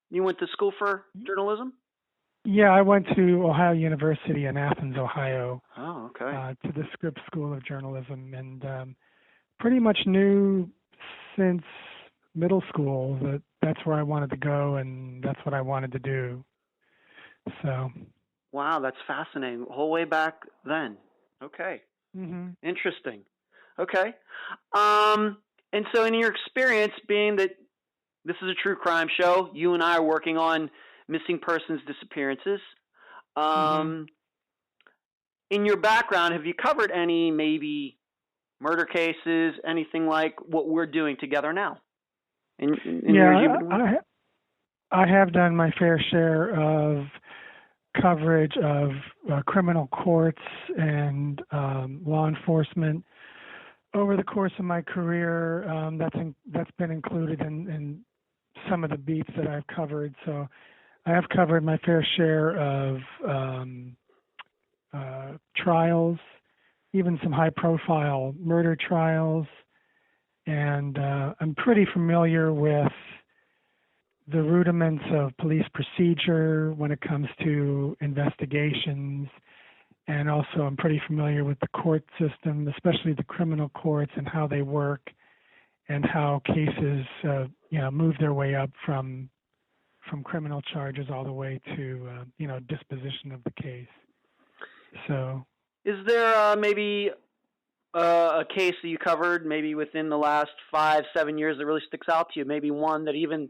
You went to school for journalism? Yeah, I went to Ohio University in Athens, Ohio. Oh, okay. To the Scripps School of Journalism, and pretty much knew since middle school that that's where I wanted to go and that's what I wanted to do. So. Wow, that's fascinating. The whole way back then. Okay. Mm-hmm. Interesting. Okay. And so in your experience, being that this is a true crime show, you and I are working on missing persons disappearances. In your background, have you covered any maybe murder cases, anything like what we're doing together now? I have done my fair share of coverage of criminal courts and law enforcement over the course of my career. That's been included in some of the beats that I've covered. So I have covered my fair share of trials, even some high-profile murder trials, and I'm pretty familiar with the rudiments of police procedure when it comes to investigations, and also I'm pretty familiar with the court system, especially the criminal courts and how they work, and how cases move their way up from criminal charges all the way to disposition of the case. So, is there maybe a case that you covered maybe within the last 5-7 years that really sticks out to you? Maybe one that even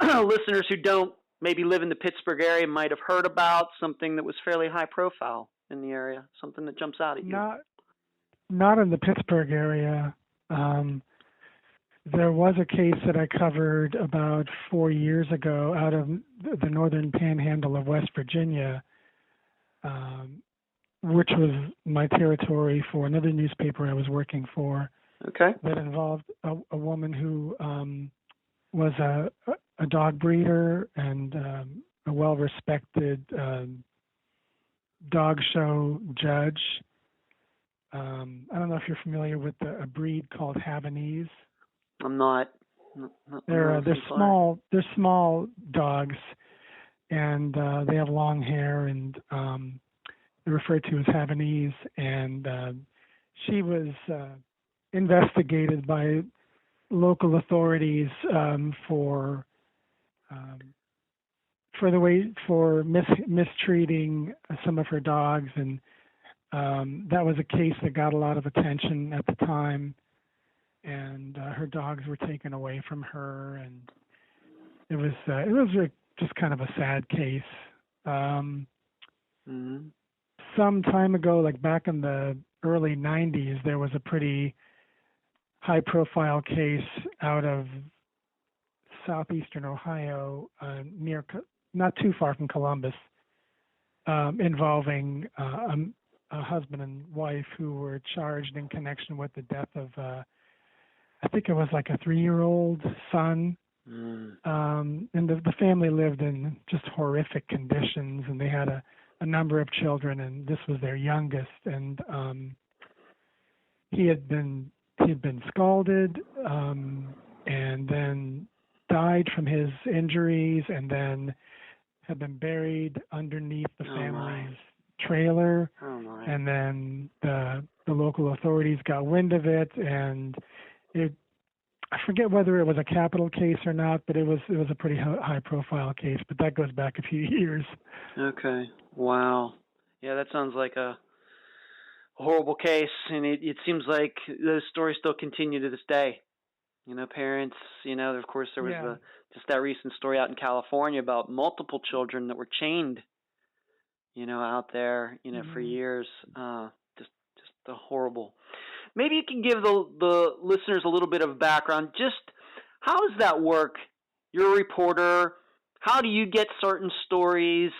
listeners who don't maybe live in the Pittsburgh area might have heard about, something that was fairly high profile in the area, something that jumps out at you? Not in the Pittsburgh area. There was a case that I covered about 4 years ago out of the northern panhandle of West Virginia, which was my territory for another newspaper I was working for. Okay. That involved a woman who was a dog breeder and a well-respected dog show judge. I don't know if you're familiar with a breed called Havanese. I'm not. They're small. They're small dogs, and they have long hair, and they're referred to as Havanese. And she was investigated by local authorities for mistreating some of her dogs, and that was a case that got a lot of attention at the time. And her dogs were taken away from her, and it was just kind of a sad case. Some time ago, like back in the early 90s, there was a pretty high-profile case out of southeastern Ohio, not too far from Columbus, involving a husband and wife who were charged in connection with the death of I think it was like a 3-year-old son. And the family lived in just horrific conditions, and they had a number of children, and this was their youngest. And he had been he'd been scalded and then died from his injuries, and then had been buried underneath the family's trailer. Oh my. And then the local authorities got wind of it, and I forget whether it was a capital case or not, but it was a pretty high profile case. But that goes back a few years. Okay. Wow. Yeah, that sounds like a horrible case, and it seems like those stories still continue to this day. Parents, of course there was just that recent story out in California about multiple children that were chained, out there, for years. Just a horrible. Maybe you can give the listeners a little bit of background. Just how does that work? You're a reporter. How do you get certain stories?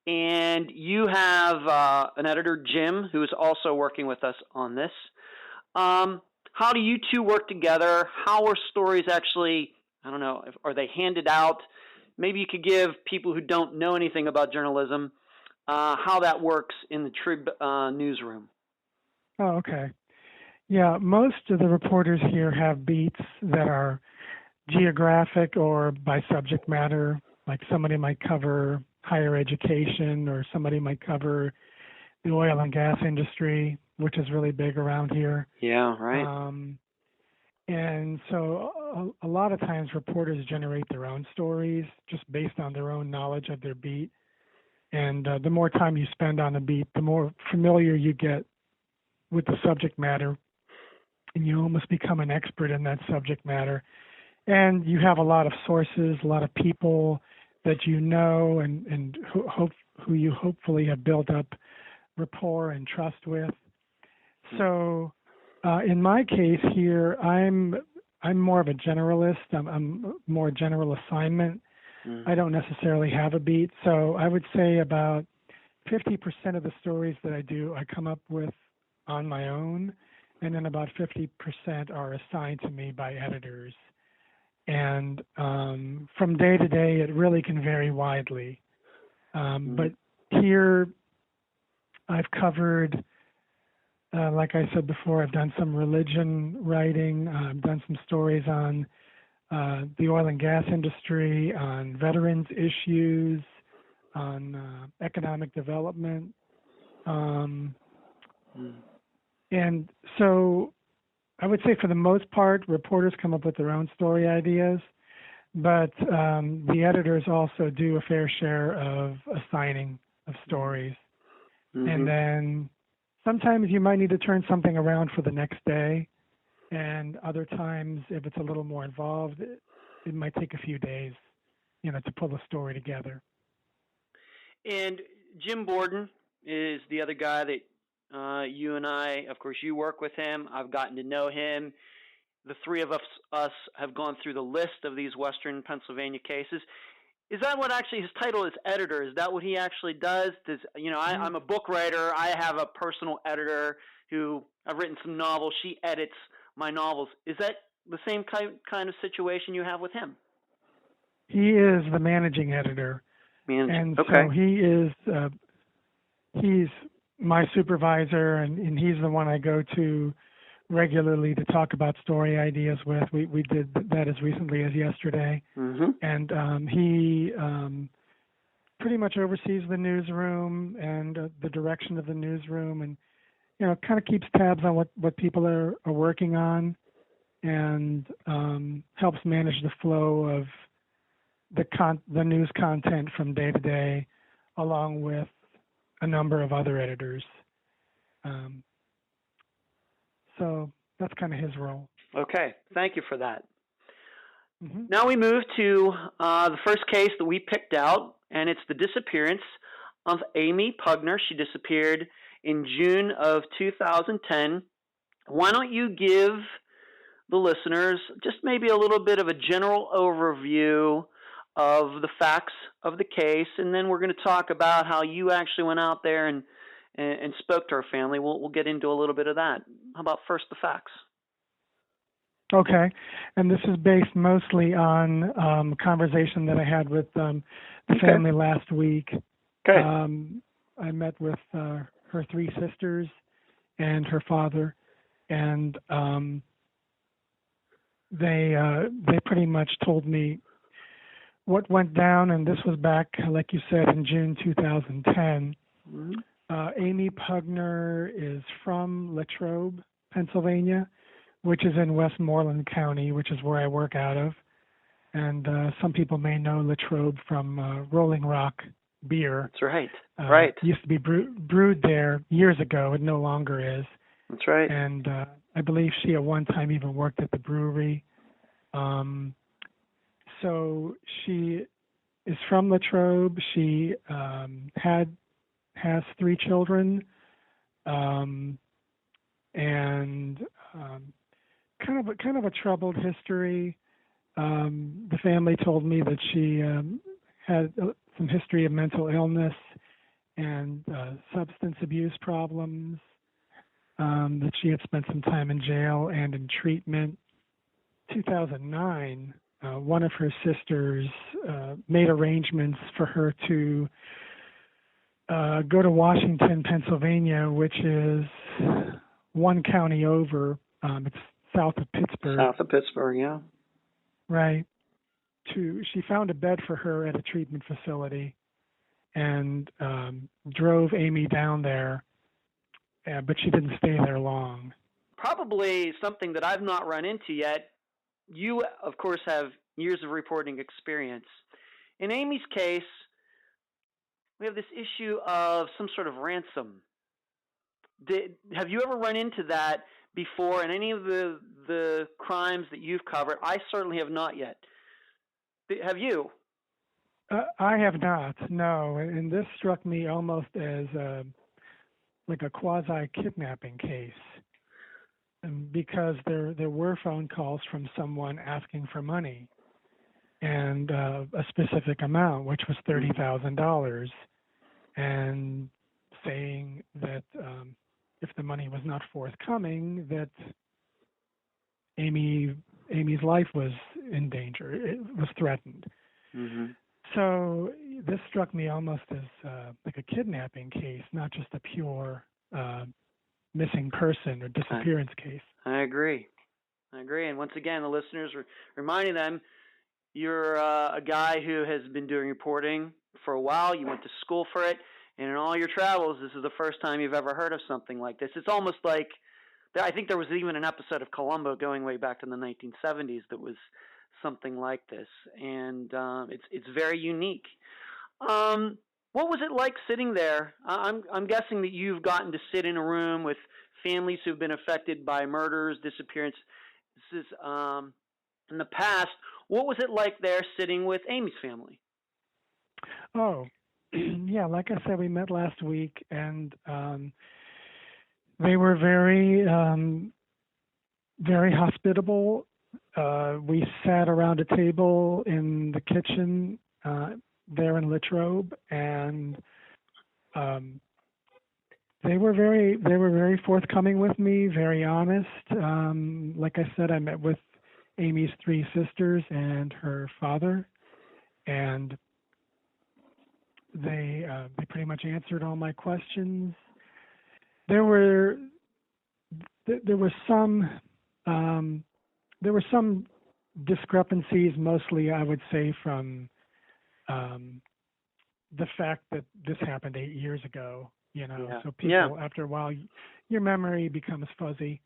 And you have an editor, Jim, who is also working with us on this. How do you two work together? How are stories actually, I don't know, are they handed out? Maybe you could give people who don't know anything about journalism how that works in the Trib newsroom. Oh, okay. Yeah, most of the reporters here have beats that are geographic or by subject matter. Like somebody might cover higher education, or somebody might cover the oil and gas industry, which is really big around here. Yeah, right. And so a lot of times reporters generate their own stories just based on their own knowledge of their beat. And the more time you spend on a beat, the more familiar you get with the subject matter, and you almost become an expert in that subject matter. And you have a lot of sources, a lot of people that you know, and who you hopefully have built up rapport and trust with. So in my case here, I'm more of a generalist. I'm more general assignment. I don't necessarily have a beat. So I would say about 50% of the stories that I do, I come up with on my own, and then about 50% are assigned to me by editors. And from day to day, it really can vary widely. But here, I've covered, like I said before, I've done some religion writing. I've done some stories on the oil and gas industry, on veterans issues, on economic development. And so I would say for the most part, reporters come up with their own story ideas, but the editors also do a fair share of assigning of stories. And then sometimes you might need to turn something around for the next day, and other times, if it's a little more involved, it might take a few days, to pull the story together. And Jim Borden is the other guy that you and I, of course, you work with him. I've gotten to know him. The three of us have gone through the list of these Western Pennsylvania cases. Is that what actually his title is, editor? Is that what he actually does? I'm a book writer. I have a personal editor who I've written some novels. She edits my novels. Is that the same kind of situation you have with him? He is the managing editor. And so he's my supervisor, and he's the one I go to regularly to talk about story ideas with. We did that as recently as yesterday. And he pretty much oversees the newsroom and the direction of the newsroom, and kind of keeps tabs on what people are working on, and helps manage the flow of the news content from day to day, along with a number of other editors. So that's kind of his role. Okay, thank you for that. Now we move to the first case that we picked out, and it's the disappearance of Amy Pugner. She disappeared in June of 2010. Why don't you give the listeners just maybe a little bit of a general overview of the facts of the case, and then we're going to talk about how you actually went out there and spoke to her family. We'll get into a little bit of that. How about first the facts? Okay, and this is based mostly on a conversation that I had with the family last week. Okay. I met with her three sisters and her father, and they pretty much told me what went down, and this was back, like you said, in June 2010. Mm-hmm. Amy Pugner is from Latrobe, Pennsylvania, which is in Westmoreland County, which is where I work out of. And some people may know Latrobe from Rolling Rock beer. That's right. Right. It used to be brewed there years ago. It no longer is. That's right. And I believe she at one time even worked at the brewery. So she is from Latrobe. She has 3 children, and kind of a troubled history. The family told me that she had some history of mental illness and substance abuse problems. That she had spent some time in jail and in treatment. 2009, one of her sisters made arrangements for her to go to Washington, Pennsylvania, which is one county over. It's south of Pittsburgh. South of Pittsburgh, yeah. Right. She found a bed for her at a treatment facility and drove Amy down there, but she didn't stay there long. Probably something that I've not run into yet. You, of course, have years of reporting experience. In Amy's case, we have this issue of some sort of ransom. Have you ever run into that before in any of the crimes that you've covered? I certainly have not yet. Have you? I have not, no. And this struck me almost as like a quasi-kidnapping case. Because there were phone calls from someone asking for money and a specific amount, which was $30,000, and saying that if the money was not forthcoming, that Amy's life was in danger. It was threatened. Mm-hmm. So this struck me almost as like a kidnapping case, not just a pure missing person or disappearance case. I agree. And once again, the listeners are reminding them, you're a guy who has been doing reporting for a while. You went to school for it. And in all your travels, this is the first time you've ever heard of something like this. It's almost like, I think there was even an episode of Columbo going way back to the 1970s that was something like this. And it's very unique. What was it like sitting there? I'm guessing that you've gotten to sit in a room with families who've been affected by murders, disappearances in the past. What was it like there sitting with Amy's family? Oh, yeah, like I said, we met last week, and they were very, very hospitable. We sat around a table in the kitchen there in Latrobe, and they were very forthcoming with me, very honest. Like I said, I met with Amy's 3 sisters and her father, and they pretty much answered all my questions. There were some discrepancies, mostly I would say from the fact that this happened 8 years ago. Yeah. So people after a while, your memory becomes fuzzy.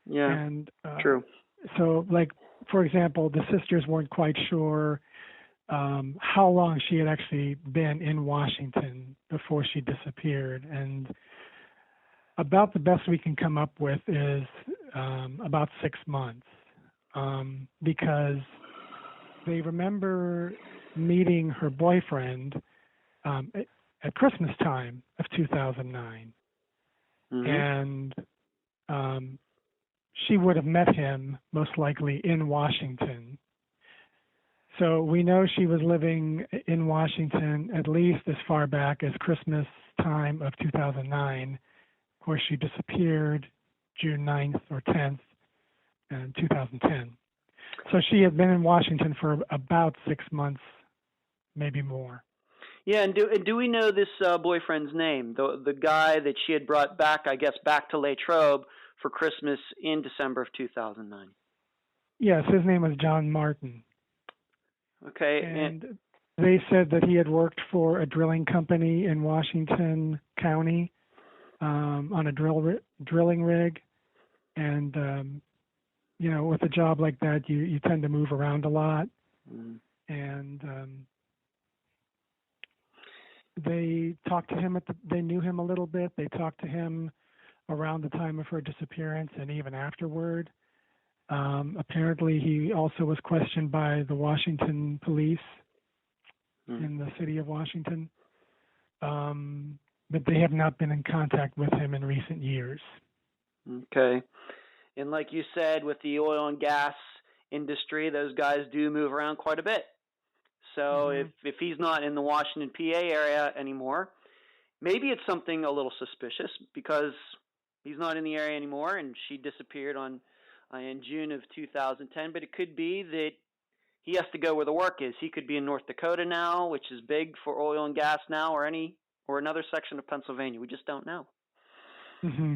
Yeah. And true. So, like for example, the sisters weren't quite sure how long she had actually been in Washington before she disappeared, and about the best we can come up with is about 6 months, because they remember meeting her boyfriend at Christmas time of 2009, Mm-hmm. and she would have met him most likely in Washington. So we know she was living in Washington at least as far back as Christmas time of 2009. Of course, she disappeared June 9th or 10th in 2010. So she had been in Washington for about 6 months, maybe more. Yeah, and do we know this boyfriend's name? The guy that she had brought back, I guess, back to Latrobe for Christmas in December of 2009. Yes, his name was John Martin. Okay. And they said that he had worked for a drilling company in Washington County on a drilling rig. And, with a job like that, you tend to move around a lot. Mm. And they talked to him they knew him a little bit. They talked to him around the time of her disappearance and even afterward. Apparently, he also was questioned by the Washington police in the city of Washington. But they have not been in contact with him in recent years. Okay. And like you said, with the oil and gas industry, those guys do move around quite a bit. So if he's not in the Washington, PA area anymore, maybe it's something a little suspicious because he's not in the area anymore and she disappeared in June of 2010. But it could be that he has to go where the work is. He could be in North Dakota now, which is big for oil and gas now, or another section of Pennsylvania. We just don't know. Mm-hmm.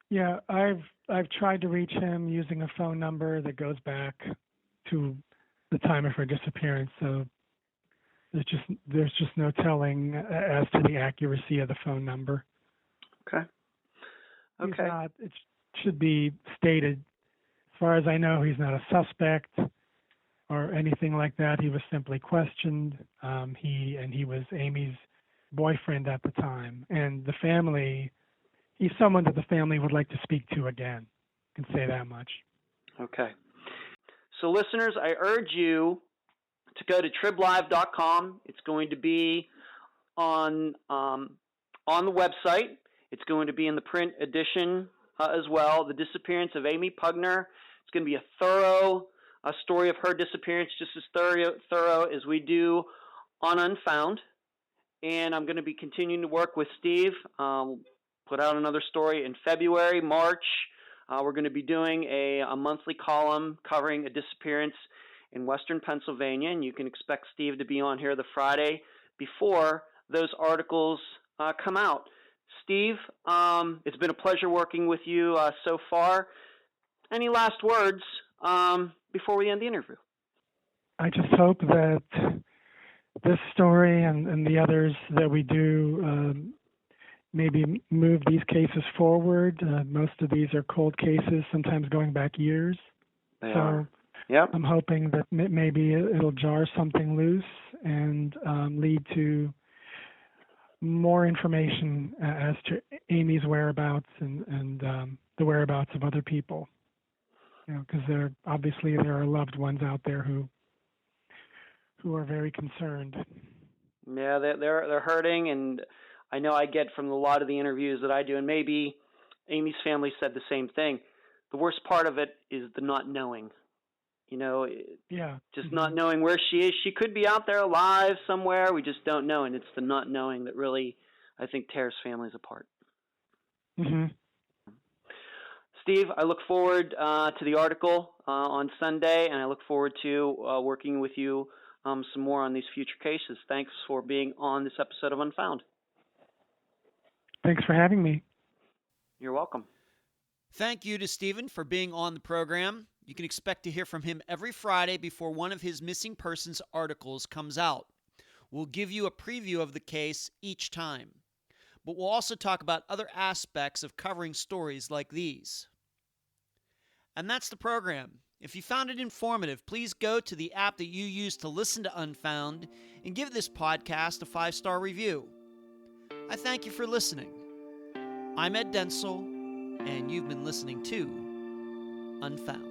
Yeah, I've tried to reach him using a phone number that goes back to the time of her disappearance. So there's just no telling as to the accuracy of the phone number. Okay. It should be stated, as far as I know, he's not a suspect or anything like that. He was simply questioned. He was Amy's boyfriend at the time, and the family. He's someone that the family would like to speak to again. I can say that much. Okay. So listeners, I urge you to go to triblive.com. It's going to be on the website. It's going to be in the print edition as well. The Disappearance of Amy Pugner. It's going to be a thorough story of her disappearance, just as thorough as we do on Unfound. And I'm going to be continuing to work with Steve. Put out another story in February, March. We're going to be doing a monthly column covering a disappearance in Western Pennsylvania, and you can expect Steve to be on here the Friday before those articles come out. Steve, it's been a pleasure working with you so far. Any last words before we end the interview? I just hope that this story and the others that we do maybe move these cases forward. Most of these are cold cases, sometimes going back years. They are. Yep. I'm hoping that maybe it'll jar something loose and lead to more information as to Amy's whereabouts and the whereabouts of other people. Because there are loved ones out there who are very concerned. Yeah, they're hurting, and I know I get from a lot of the interviews that I do, and maybe Amy's family said the same thing. The worst part of it is the not knowing. Just not knowing where she is. She could be out there alive somewhere. We just don't know, and it's the not knowing that really, I think, tears families apart. Mm-hmm. Steve, I look forward to the article on Sunday, and I look forward to working with you some more on these future cases. Thanks for being on this episode of Unfound. Thanks for having me. You're welcome. Thank you to Stephen for being on the program. You can expect to hear from him every Friday before one of his missing persons articles comes out. We'll give you a preview of the case each time, but we'll also talk about other aspects of covering stories like these. And that's the program. If you found it informative, please go to the app that you use to listen to Unfound and give this podcast a 5-star review. I thank you for listening. I'm Ed Densel, and you've been listening to Unfound.